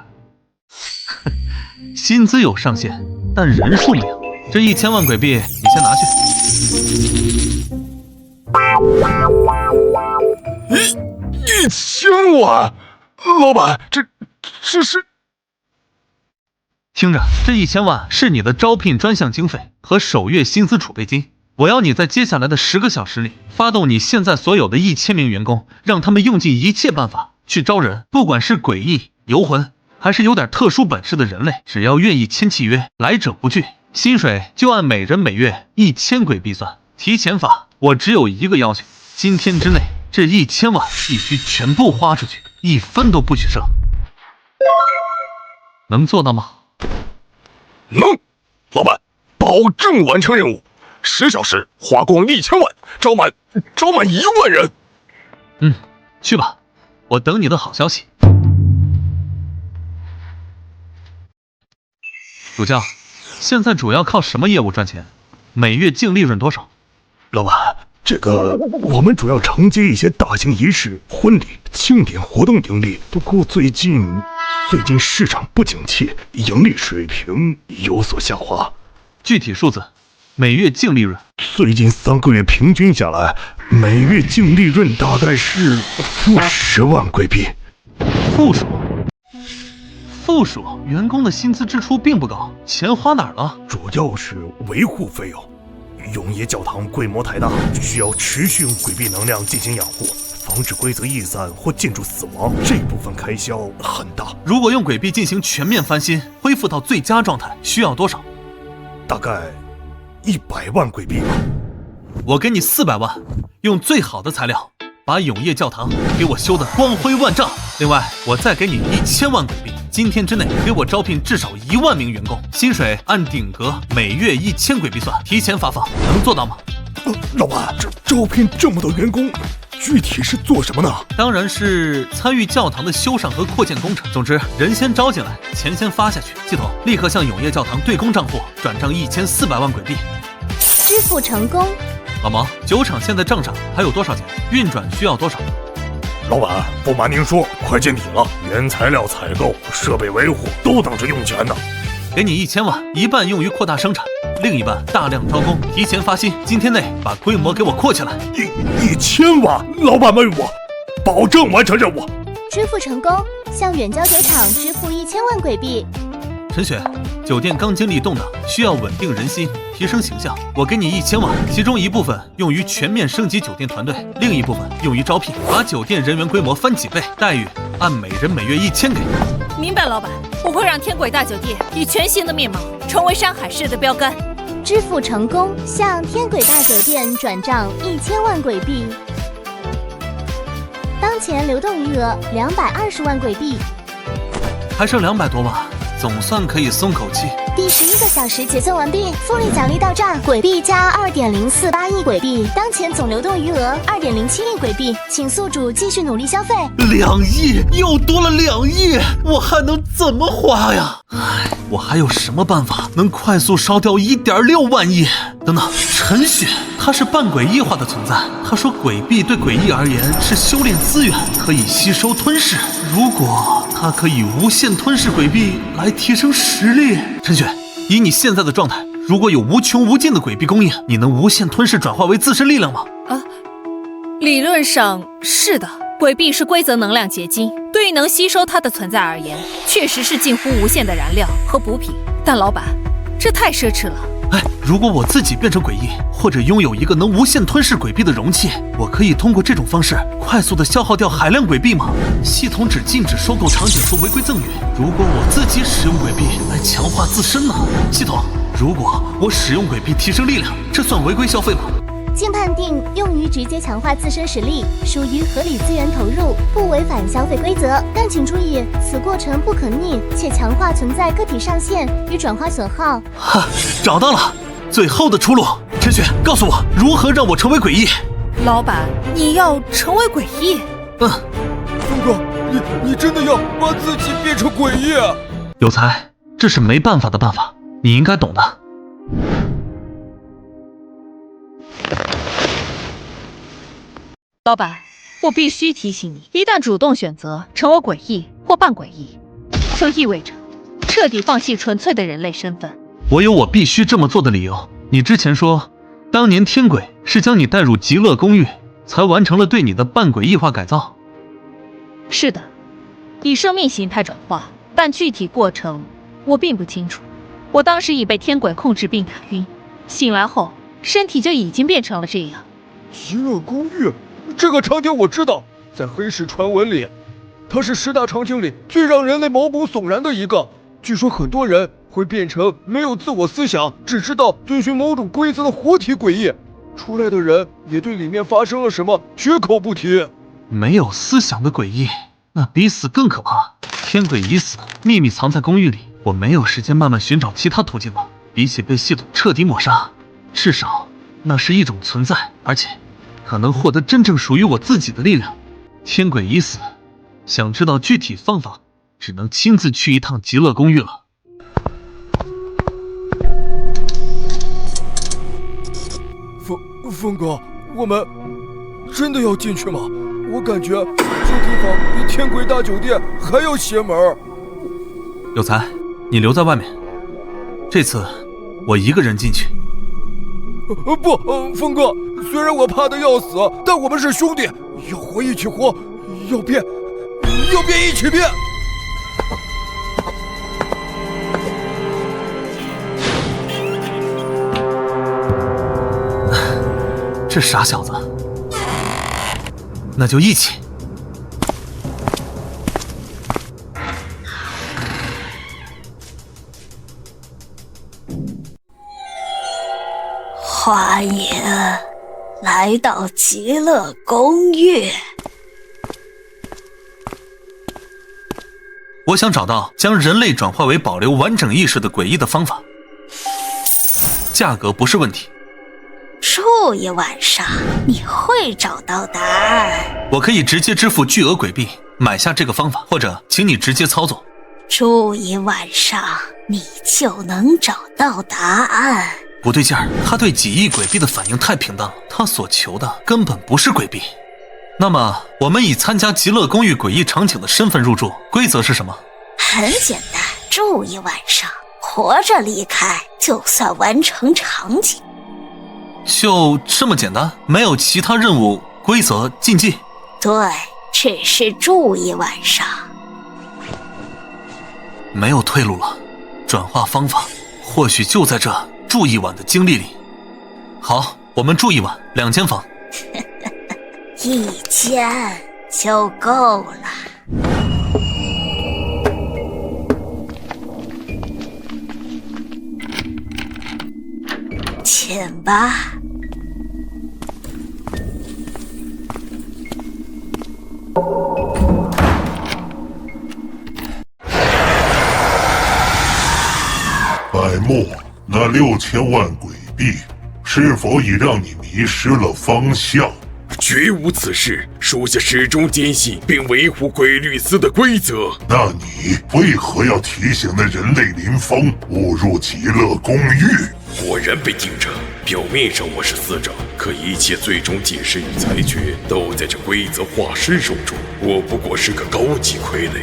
薪资有上限，但人数没有。这1000万鬼币你先拿去。1000万，老板，这是。听着，这1000万是你的招聘专项经费和首月薪资储备金。我要你在接下来的10个小时里，发动你现在所有的1000名员工，让他们用尽一切办法去招人，不管是诡异、游魂，还是有点特殊本事的人类，只要愿意签契约，来者不拒，薪水就按每人每月1000鬼币算。提前发，我只有一个要求，今天之内这1000万必须全部花出去，1分都不许剩。能做到吗？能，老板，保证完成任务。10小时花光1000万，招满1万人。去吧，我等你的好消息。主教，现在主要靠什么业务赚钱？每月净利润多少？老板，这个我们主要承接一些大型仪式、婚礼、庆典活动盈利，不过最近最近市场不景气，盈利水平有所下滑。具体数字，每月净利润。最近3个月平均下来，每月净利润大概是负10万贵币。负数，员工的薪资支出并不高，钱花哪儿了？主要是维护费用。永业教堂规模太大，需要持续用鬼币能量进行养护，防止规则逸散或建筑死亡，这部分开销很大。如果用鬼币进行全面翻新，恢复到最佳状态，需要多少？大概100万鬼币吧。我给你400万，用最好的材料把永业教堂给我修得光辉万丈。另外，我再给你1000万鬼币，今天之内给我招聘至少1万名员工，薪水按顶格每月1000鬼币算，提前发放，能做到吗？老板，招聘这么多员工，具体是做什么呢？当然是参与教堂的修缮和扩建工程。总之，人先招进来，钱先发下去。系统立刻向永业教堂对公账户转账1400万鬼币。支付成功。老毛，酒厂现在账上还有多少钱？运转需要多少？老板，不瞒您说，快见底了，原材料采购、设备维护都等着用钱呢。给你1000万，一半用于扩大生产，另一半大量招工，提前发薪，今天内把规模给我扩起来。1000万，老板问我，保证完成任务。支付成功，向远郊酒厂支付1000万鬼币。陈雪，酒店刚经历动荡，需要稳定人心，提升形象。我给你1000万，其中一部分用于全面升级酒店团队，另一部分用于招聘，把酒店人员规模翻几倍，待遇按每人每月1000给。明白，老板，我会让天轨大酒店以全新的面貌成为山海市的标杆。支付成功，向天轨大酒店转账1000万鬼币。当前流动余额220万鬼币，还剩200多万，总算可以松口气。第11个小时结算完毕，复利奖励到账，鬼币加2.048亿鬼币，当前总流动余额2.07亿鬼币，请宿主继续努力消费。2亿，又多了2亿，我还能怎么花呀？唉，我还有什么办法能快速烧掉1.6万亿？等等，陈雪，他是半诡异化的存在。他说鬼币对诡异而言是修炼资源，可以吸收吞噬。如果他可以无限吞噬鬼币来提升实力，陈雪，以你现在的状态，如果有无穷无尽的鬼币供应，你能无限吞噬转化为自身力量吗？理论上是的，鬼币是规则能量结晶，对于能吸收它的存在而言，确实是近乎无限的燃料和补品。但老板，这太奢侈了。如果我自己变成诡异，或者拥有一个能无限吞噬鬼币的容器，我可以通过这种方式快速的消耗掉海量鬼币吗？系统只禁止收购场景和违规赠与，如果我自己使用鬼币来强化自身呢？系统，如果我使用鬼币提升力量，这算违规消费吗？经判定用于直接强化自身实力，属于合理资源投入，不违反消费规则。但请注意，此过程不可逆，且强化存在个体上限与转化损耗。找到了，最后的出路。陈雪，告诉我如何让我成为诡异。老板，你要成为诡异？峰哥，你真的要把自己变成诡异？有才，这是没办法的办法，你应该懂的。老板，我必须提醒你，一旦主动选择成为诡异或半诡异，就意味着彻底放弃纯粹的人类身份。我有我必须这么做的理由。你之前说，当年天鬼是将你带入极乐公寓，才完成了对你的半诡异化改造。是的，以生命形态转化，但具体过程我并不清楚。我当时已被天鬼控制并打晕，醒来后身体就已经变成了这样。极乐公寓，这个场景我知道，在黑史传闻里，它是10大场景里最让人类毛骨悚然的一个。据说很多人会变成没有自我思想，只知道遵循某种规则的活体诡异，出来的人也对里面发生了什么绝口不提。没有思想的诡异，那比死更可怕。天鬼已死，秘密藏在公寓里，我没有时间慢慢寻找其他途径了。比起被系统彻底抹杀，至少那是一种存在，而且可能获得真正属于我自己的力量。天鬼已死，想知道具体方法，只能亲自去一趟极乐公寓了。峰哥，我们真的要进去吗？我感觉这地方比天鬼大酒店还要邪门。有才，你留在外面。这次我一个人进去。不，峰哥，虽然我怕的要死，但我们是兄弟，要活一起活，要变一起变。这傻小子，那就一起。欢迎来到极乐公寓。我想找到将人类转化为保留完整意识的诡异的方法，价格不是问题。住一晚上，你会找到答案。我可以直接支付巨额鬼币买下这个方法，或者请你直接操作。住一晚上，你就能找到答案。不对劲儿，他对几亿鬼币的反应太平淡了，他所求的根本不是鬼币。那么，我们以参加极乐公寓诡异场景的身份入住，规则是什么？很简单，住一晚上，活着离开，就算完成场景。就这么简单，没有其他任务、规则、禁忌？对，只是住一晚上。没有退路了，转化方法或许就在这住一晚的经历里。好，我们住一晚，2间房。1间就够了。请吧。百慕，那6000万鬼币是否已让你迷失了方向？绝无此事，属下始终坚信并维护鬼律司的规则。那你为何要提醒那人类林峰误入极乐公寓？果然被盯着。表面上我是司长，可一切最终解释与裁决都在这规则画师手中。我不过是个高级傀儡。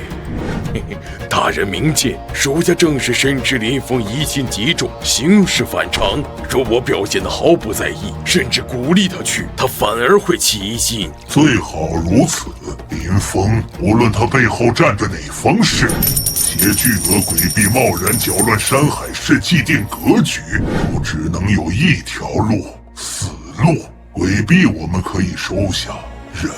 大人明鉴，属下正是深知林峰疑心极重，行事反常。若我表现得毫不在意，甚至鼓励他去，他反而会起疑心。最好如此。林峰，无论他背后站着哪方势力，携巨额鬼币贸然搅乱山海市既定格局，都只能有一条路，死路。鬼币我们可以收下，人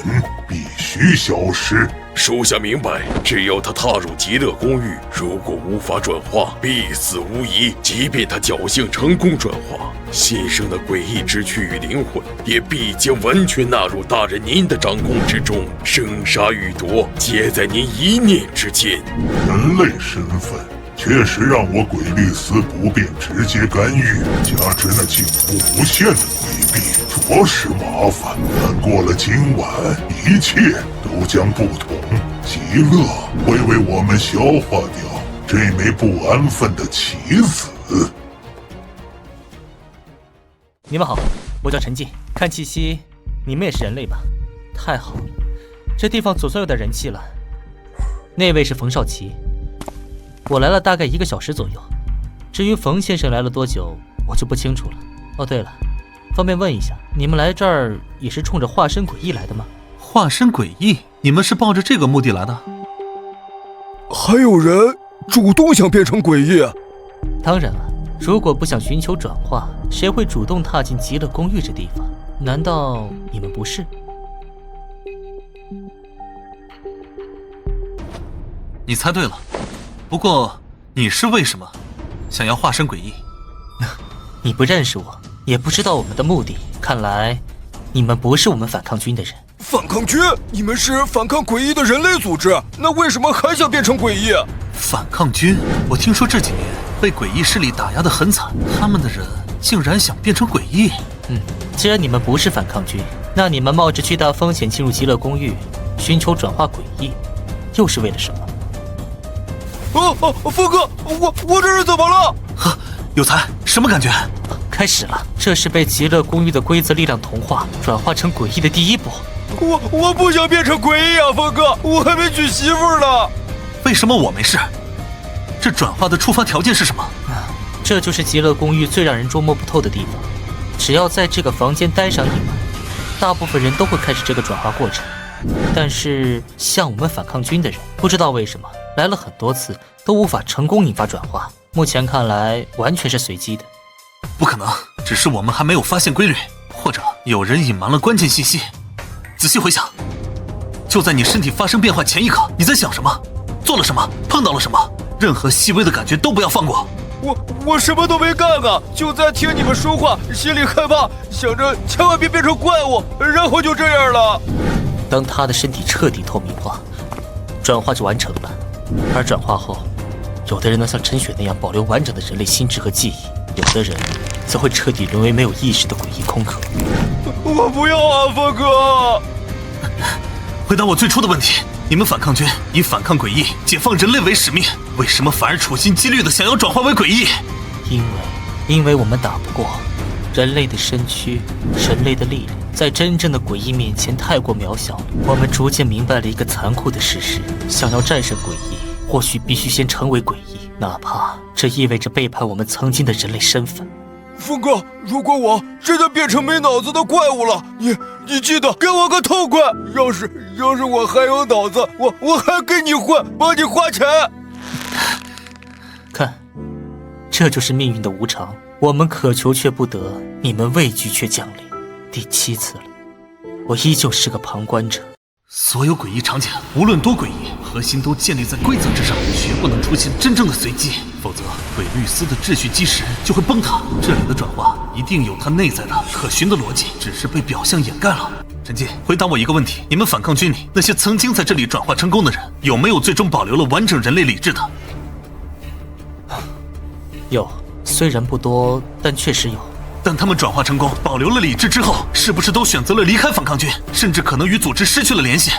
必须消失。属下明白，只要他踏入极乐公寓，如果无法转化，必死无疑。即便他侥幸成功转化，新生的诡异之躯与灵魂，也必将完全纳入大人您的掌控之中，生杀予夺，皆在您一念之间。人类身份确实让我鬼律司不便直接干预，加之那境不无限的鬼币，着实麻烦。但过了今晚，一切都将不同。极乐会为我们消化掉这枚不安分的棋子。你们好，我叫陈进，看气息你们也是人类吧？太好了，这地方总算有点人气了。那位是冯少奇，我来了大概1个小时左右。至于冯先生来了多久，我就不清楚了。哦，对了，方便问一下，你们来这儿也是冲着化身诡异来的吗？化身诡异？你们是抱着这个目的来的？还有人主动想变成诡异？当然了，如果不想寻求转化，谁会主动踏进极乐公寓这地方？难道你们不是？你猜对了，不过你是为什么想要化身诡异？你不认识我，也不知道我们的目的，看来你们不是我们反抗军的人。反抗军？你们是反抗诡异的人类组织，那为什么还想变成诡异？反抗军？我听说这几年被诡异势力打压得很惨，他们的人竟然想变成诡异。既然你们不是反抗军，那你们冒着巨大风险进入极乐公寓，寻求转化诡异，又是为了什么？峰哥，我这是怎么了？有才，什么感觉？开始了，这是被极乐公寓的规则力量同化，转化成诡异的第一步。我不想变成诡异啊，峰哥，我还没娶媳妇呢。为什么我没事？这转化的触发条件是什么？这就是极乐公寓最让人捉摸不透的地方。只要在这个房间待上一晚，大部分人都会开始这个转化过程。但是像我们反抗军的人，不知道为什么来了很多次都无法成功引发转化。目前看来，完全是随机的。不可能，只是我们还没有发现规律，或者有人隐瞒了关键信息。仔细回想，就在你身体发生变化前一刻，你在想什么？做了什么？碰到了什么？任何细微的感觉都不要放过。我什么都没干啊，就在听你们说话，心里害怕，想着千万别变成怪物，然后就这样了。当他的身体彻底透明化，转化就完成了。而转化后，有的人能像陈雪那样保留完整的人类心智和记忆，有的人则会彻底沦为没有意识的诡异空壳。我不要啊，峰哥！回答我最初的问题，你们反抗军以反抗诡异、解放人类为使命，为什么反而处心积虑的想要转化为诡异？因为我们打不过人类的身躯，人类的力量在真正的诡异面前太过渺小了。我们逐渐明白了一个残酷的事实：想要战胜诡异，或许必须先成为诡异，哪怕这意味着背叛我们曾经的人类身份。峰哥，如果我真的变成没脑子的怪物了，你记得给我个痛快。要是我还有脑子，我还跟你混，帮你花钱。看，这就是命运的无常。我们渴求却不得，你们畏惧却降临。第7次了，我依旧是个旁观者。所有诡异场景，无论多诡异，核心都建立在规则之上，绝不能出现真正的随机，否则鬼律司的秩序基石就会崩塌。这里的转化一定有它内在的可循的逻辑，只是被表象掩盖了。陈进，回答我一个问题：你们反抗军里那些曾经在这里转化成功的人，有没有最终保留了完整人类理智的？有，虽然不多，但确实有。但他们转化成功，保留了理智之后，是不是都选择了离开反抗军，甚至可能与组织失去了联系？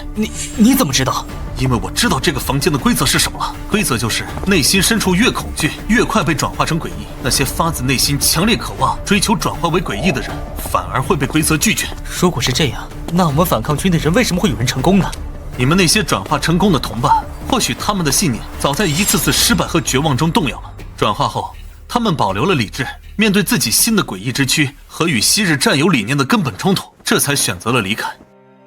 你怎么知道？因为我知道这个房间的规则是什么了。规则就是内心深处越恐惧，越快被转化成诡异。那些发自内心强烈渴望追求转化为诡异的人，反而会被规则拒绝。如果是这样，那我们反抗军的人为什么会有人成功呢？你们那些转化成功的同伴，或许他们的信念早在一次次失败和绝望中动摇了。转化后，他们保留了理智，面对自己新的诡异之躯和与昔日战友理念的根本冲突，这才选择了离开。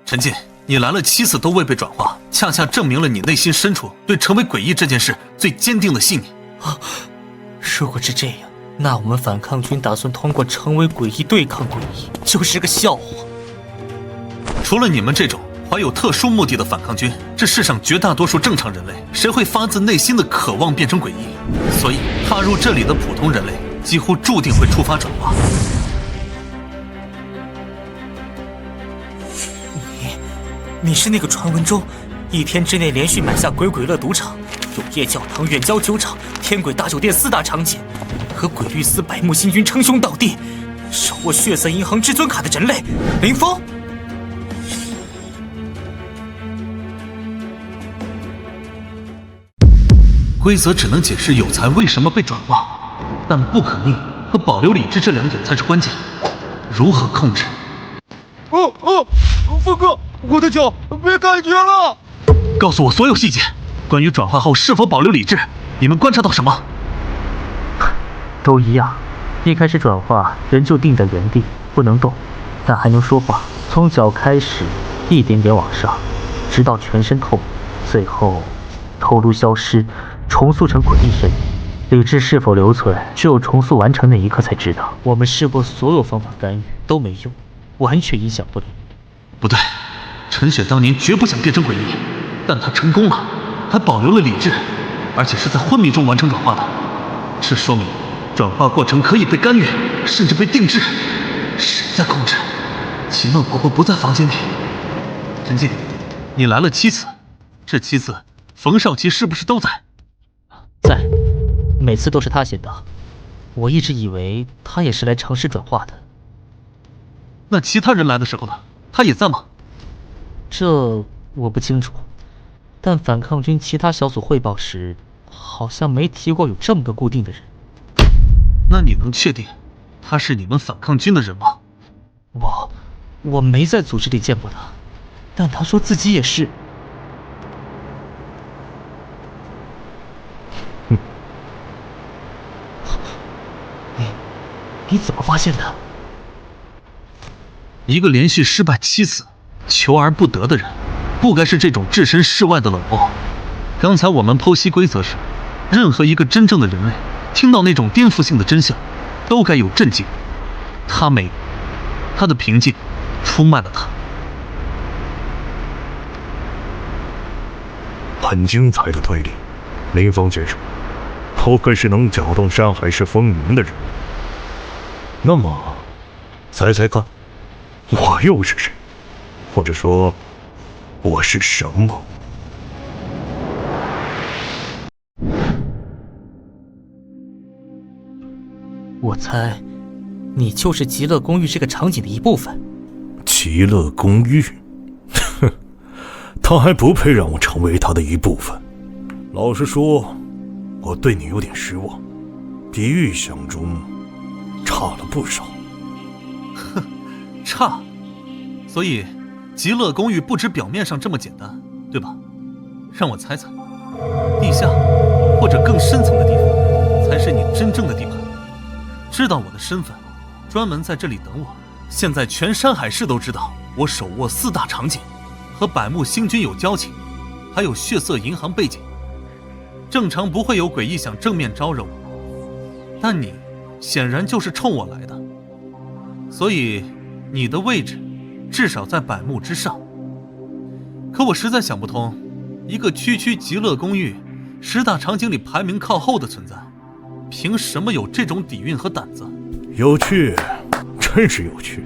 陈进，你来了7次都未被转化，恰恰证明了你内心深处对成为诡异这件事最坚定的信念。如果是这样，那我们反抗军打算通过成为诡异对抗诡异，就是个笑话。除了你们这种怀有特殊目的的反抗军，这世上绝大多数正常人类，谁会发自内心的渴望变成诡异？所以踏入这里的普通人类几乎注定会触发转化。你是那个传闻中1天之内连续买下鬼鬼乐赌场、永夜教堂、远郊酒厂、天鬼大酒店4大场景，和鬼律司百目星君称兄道弟，手握血色银行至尊卡的人类林峰？规则只能解释有才为什么被转化，但不可逆和保留理智这2点才是关键。如何控制？峰哥，我的脚没感觉了。告诉我所有细节，关于转化后是否保留理智，你们观察到什么？都一样，一开始转化人就定在原地不能动，但还能说话，从脚开始一点点往上，直到全身透明，最后头颅消失，重塑成诡异身影。理智是否留存，只有重塑完成那一刻才知道。我们试过所有方法干预都没用，完全影响不了。不对，陈雪当年绝不想变成诡异，但她成功了，还保留了理智，而且是在昏迷中完成转化的。这说明转化过程可以被干预，甚至被定制。谁在控制？秦梦婆婆不在房间里。陈进，你来了7次，这7次冯少奇是不是都在？在，每次都是他先到。我一直以为他也是来尝试转化的。那其他人来的时候呢？他也在吗？这我不清楚，但反抗军其他小组汇报时，好像没提过有这么个固定的人。那你能确定他是你们反抗军的人吗？我没在组织里见过他，但他说自己也是。你怎么发现的？一个连续失败7次、求而不得的人，不该是这种置身事外的冷漠。刚才我们剖析规则时，任何一个真正的人类听到那种颠覆性的真相，都该有震惊。他没有，他的平静出卖了他。很精彩的推理，林峰先生，不愧是能搅动山海市风云的人。那么，猜猜看，我又是谁？或者说，我是什么？我猜，你就是极乐公寓这个场景的一部分。极乐公寓，哼，他还不配让我成为他的一部分。老实说，我对你有点失望，比预想中差了不少。哼，差。所以，极乐公寓不止表面上这么简单，对吧？让我猜猜，地下或者更深层的地方，才是你真正的地盘。知道我的身份，专门在这里等我。现在全山海市都知道我手握4大场景，和百慕星君有交情，还有血色银行背景。正常不会有诡异想正面招惹我，但你显然就是冲我来的，所以你的位置至少在百慕之上。可我实在想不通，一个区区极乐公寓10大场景里排名靠后的存在，凭什么有这种底蕴和胆子？有趣，真是有趣。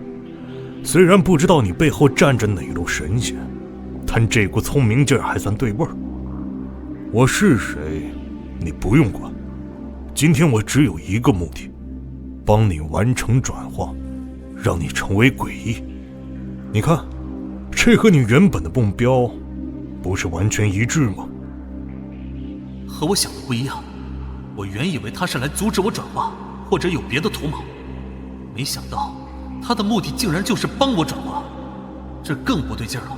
虽然不知道你背后站着哪路神仙，但这股聪明劲儿还算对味儿。我是谁，你不用管。今天我只有一个目的，帮你完成转化，让你成为诡异。你看，这和你原本的目标不是完全一致吗？和我想的不一样，我原以为他是来阻止我转化，或者有别的图谋，没想到他的目的竟然就是帮我转化，这更不对劲儿了。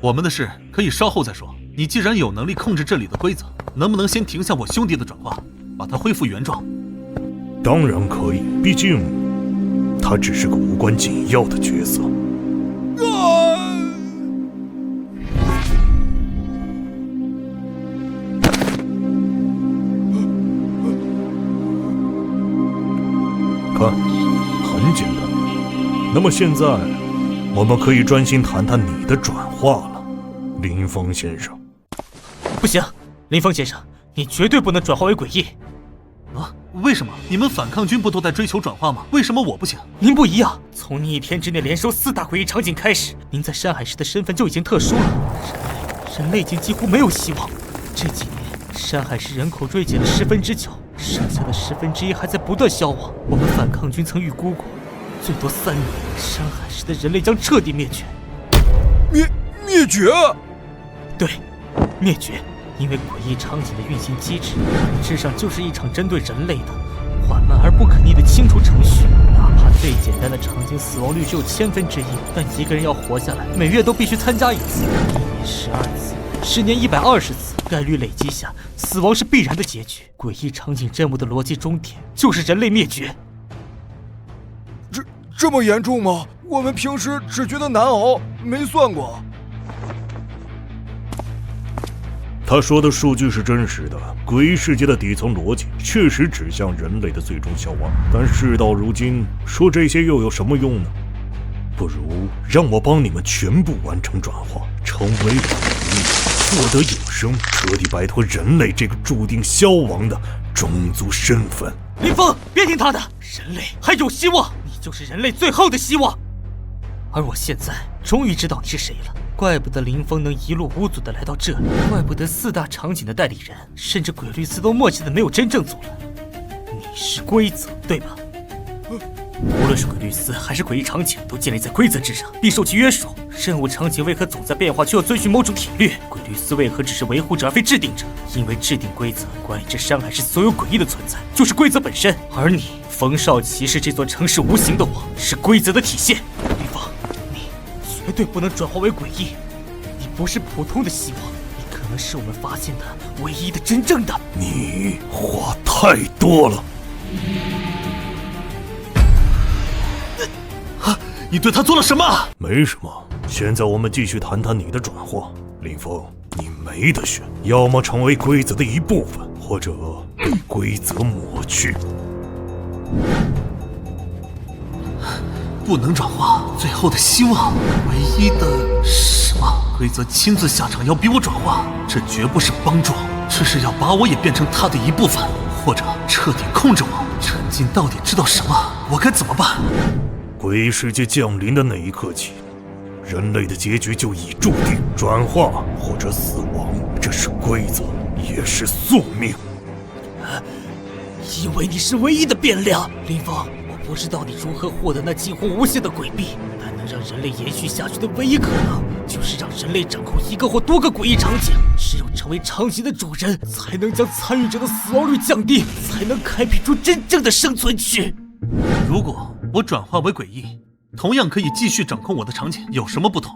我们的事可以稍后再说。你既然有能力控制这里的规则，能不能先停下我兄弟的转化，把它恢复原状？当然可以，毕竟他只是个无关紧要的角色。看，很简单。那么现在，我们可以专心谈谈你的转化了，林峰先生。不行，林峰先生，你绝对不能转化为诡异。啊？为什么？你们反抗军不都在追求转化吗？为什么我不行？您不一样，从你1天之内连收4大诡异场景开始，您在山海市的身份就已经特殊了。人类已经几乎没有希望。这几年，山海市人口锐减了9%，剩下的1/10还在不断消亡。我们反抗军曾预估过，最多3年，山海市的人类将彻底灭绝。灭绝？对，灭绝。因为诡异场景的运行机制，本质上就是一场针对人类的缓慢而不可逆的清除程序。哪怕最简单的场景死亡率只有1/1000，但一个人要活下来，每月都必须参加1次，1年12次，10年120次，概率累积下，死亡是必然的结局。诡异场景任务的逻辑终点就是人类灭绝。这么严重吗？我们平时只觉得难熬，没算过。他说的数据是真实的，诡异世界的底层逻辑确实指向人类的最终消亡。但事到如今，说这些又有什么用呢？不如让我帮你们全部完成转化，成为诡异，获得永生，彻底摆脱人类这个注定消亡的种族身份。林峰，别听他的，人类还有希望，你就是人类最后的希望。而我现在终于知道你是谁了。怪不得林峰能一路无阻地来到这里，怪不得4大场景的代理人，甚至鬼律司都默契的没有真正阻拦。你是规则，对吧？无论是鬼律司还是诡异场景，都建立在规则之上，必受其约束。任务场景为何总在变化，却又遵循某种铁律？鬼律司为何只是维护者而非制定者？因为制定规则，管理这山海市所有诡异的存在，就是规则本身。而你，冯少奇，是这座城市无形的网，是规则的体现。林峰，你绝对不能转化为诡异，你不是普通的希望，你可能是我们发现的唯一的真正的。你话太多了。你对他做了什么？没什么。现在我们继续谈谈你的转化。林峰，你没得选，要么成为规则的一部分，或者被规则抹去。不能转化，最后的希望，唯一的什么？规则亲自下场要逼我转化，这绝不是帮助，这是要把我也变成他的一部分，或者彻底控制我。陈静到底知道什么？我该怎么办？鬼世界降临的那一刻起，人类的结局就已注定，转化或者死亡，这是规则，也是宿命。因为你是唯一的变量，林峰。我不知道你如何获得那近乎无限的诡秘，但能让人类延续下去的唯一可能，就是让人类掌控一个或多个诡异场景。只有成为场景的主人，才能将参与者的死亡率降低，才能开辟出真正的生存区。如果我转化为诡异，同样可以继续掌控我的场景，有什么不同？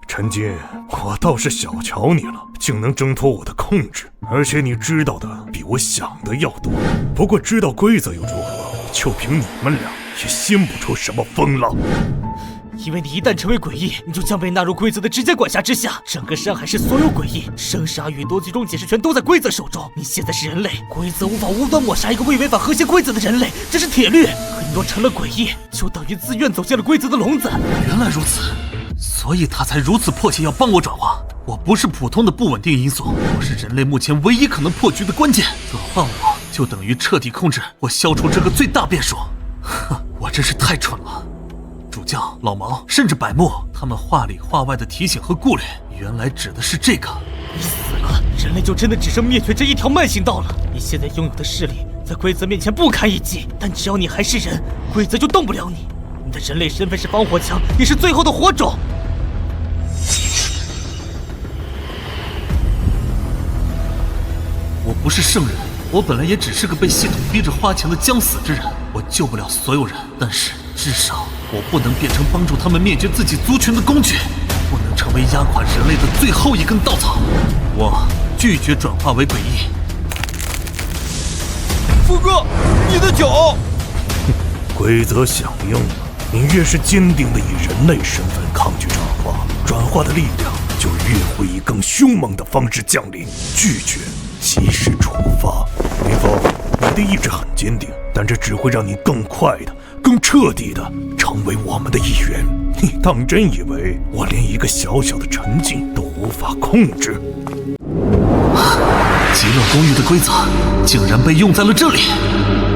陈金，我倒是小瞧你了，竟能挣脱我的控制，而且你知道的比我想的要多。不过知道规则又如何？就凭你们俩，也兴不出什么风浪。因为你一旦成为诡异，你就将被纳入规则的直接管辖之下。整个山海市所有诡异、生杀予夺最终解释权都在规则手中。你现在是人类，规则无法无端抹杀一个未违反和谐规则的人类，这是铁律。可你若成了诡异，就等于自愿走进了规则的笼子。原来如此，所以他才如此迫切要帮我转化。我不是普通的不稳定因素，我是人类目前唯一可能破局的关键。转化我，就等于彻底控制我，消除这个最大变数。哼，我真是太蠢了。主教、老毛，甚至百慕，他们话里话外的提醒和顾虑，原来指的是这个。你死了，人类就真的只剩灭绝这一条慢行道了。你现在拥有的势力，在规则面前不堪一击，但只要你还是人，规则就动不了你。你的人类身份是防火墙，也是最后的火种。我不是圣人，我本来也只是个被系统逼着花钱的将死之人，我救不了所有人，但是至少我不能变成帮助他们灭绝自己族群的工具，不能成为压垮人类的最后一根稻草。我拒绝转化为诡异。福哥，你的脚！规则响应了，你越是坚定的以人类身份抗拒转化，转化的力量就越会以更凶猛的方式降临。拒绝即是处罚。林峰，你的意志很坚定，但这只会让你更快的、更彻底的成为我们的一员。你当真以为我连一个小小的沉静都无法控制？极乐公寓的规则竟然被用在了这里，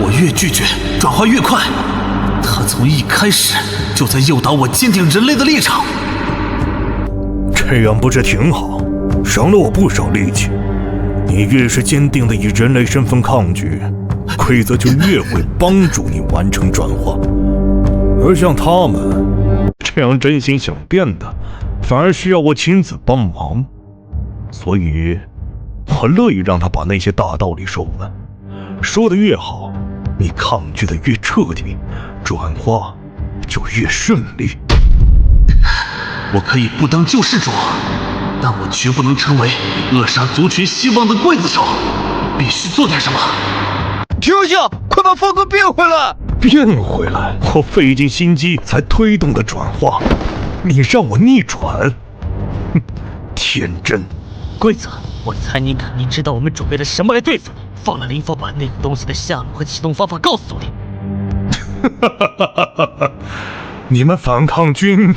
我越拒绝，转化越快。他从一开始就在诱导我坚定人类的立场。这样不是挺好？省了我不少力气。你越是坚定的以人类身份抗拒，规则就越会帮助你完成转化。而像他们这样真心想变的，反而需要我亲自帮忙。所以我乐意让他把那些大道理说完，说得越好，你抗拒的越彻底，转化就越顺利。我可以不当救世主，但我绝不能成为扼杀族群希望的刽子手，必须做点什么。停下！快把峰哥变回来！变回来？我费尽心机才推动的转化，你让我逆转？哼，天真！规则，我猜你肯定知道我们准备了什么来对付你。放了林峰把那个东西的下落和启动方法告诉你。你们反抗军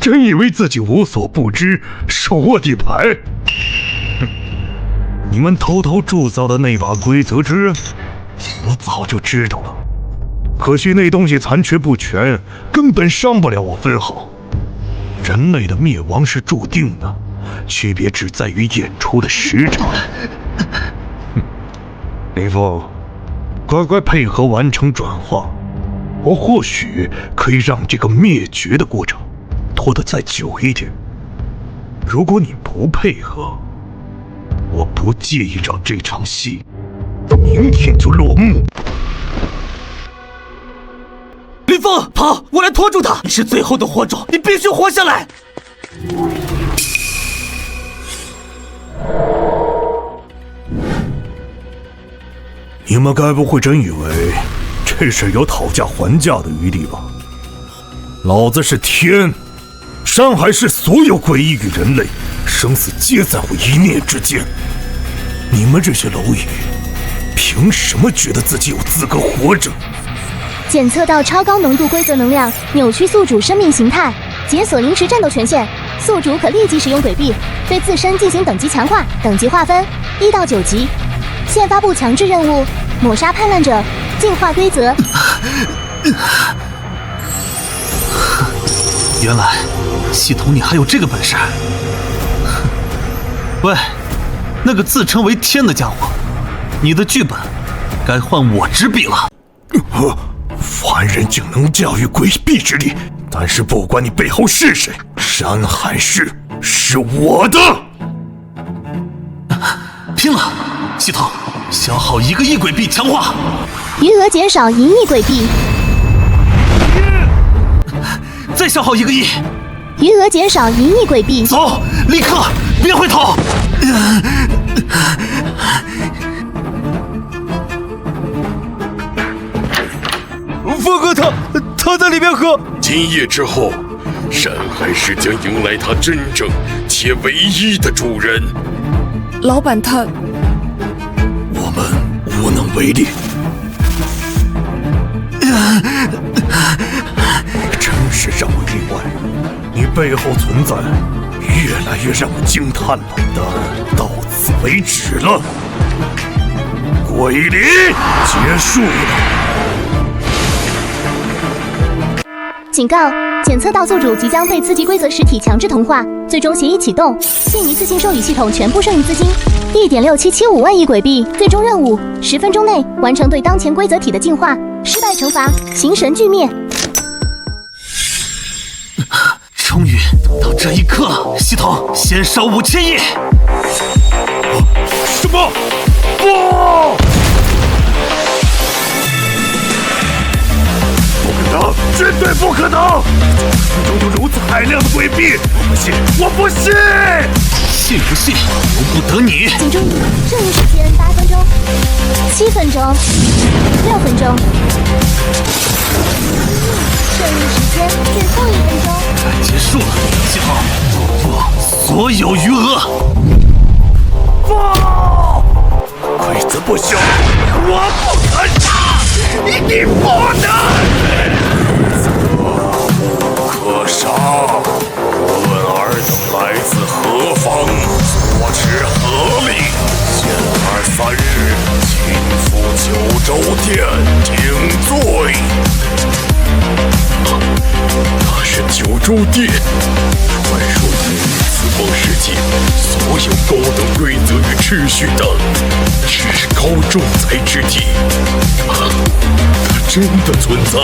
真以为自己无所不知，手握底牌？你们偷偷铸造的那把规则之刃，我早就知道了。可惜那东西残缺不全，根本伤不了我分毫。人类的灭亡是注定的，区别只在于演出的时长。林峰，乖乖配合完成转化，我或许可以让这个灭绝的过程拖得再久一点。如果你不配合，我不介意让这场戏明天就落幕。林峰，跑！我来拖住他！你是最后的火种，你必须活下来！你们该不会真以为这事有讨价还价的余地吧？老子是天，山海市所有诡异与人类，生死皆在我一念之间。你们这些蝼蚁，凭什么觉得自己有资格活着？检测到超高浓度规则能量，扭曲宿主生命形态，解锁临时战斗权限。宿主可立即使用诡秘，对自身进行等级强化，等级划分1到9级。现发布强制任务：抹杀叛乱者，进化规则。原来系统你还有这个本事。喂，那个自称为天的家伙，你的剧本该换我执笔了。凡人竟能驾驭诡秘之力，但是不管你背后是谁，山海市是我的。拼了！系统消耗1个亿诡币强化，余额减少1亿诡币，再消耗1个亿，余额减少1亿诡币。走，立刻，别回头！峰哥他在里面喝。今夜之后，山海市将迎来他真正且唯一的主人。老板他，我们无能为力。真是让我意外，你背后存在越来越让我惊叹了。但到此为止了，鬼离结束了。警告：检测到宿主即将被次级规则实体强制同化，最终协议启动，现一次性授予系统全部剩余资金1.6775万亿诡币。最终任务：10分钟内完成对当前规则体的净化，失败惩罚形神俱灭。终于等到这一刻了，系统先烧5000亿。什么？不！绝对不可能！中有如此海量的诡币，我不信，我不信！信不信由不得你。请注意，剩余时间8分钟、7分钟、6分钟，剩余时间最后1分钟。该结束了，系统，不，所有余额。不，规则不朽，我不可杀，你不能！可杀！无论尔等来自何方，所持何令，限23日亲赴九州殿听罪。那是九州殿，传说中此方世界所有高等规则与秩序的至高仲裁之地，它真的存在。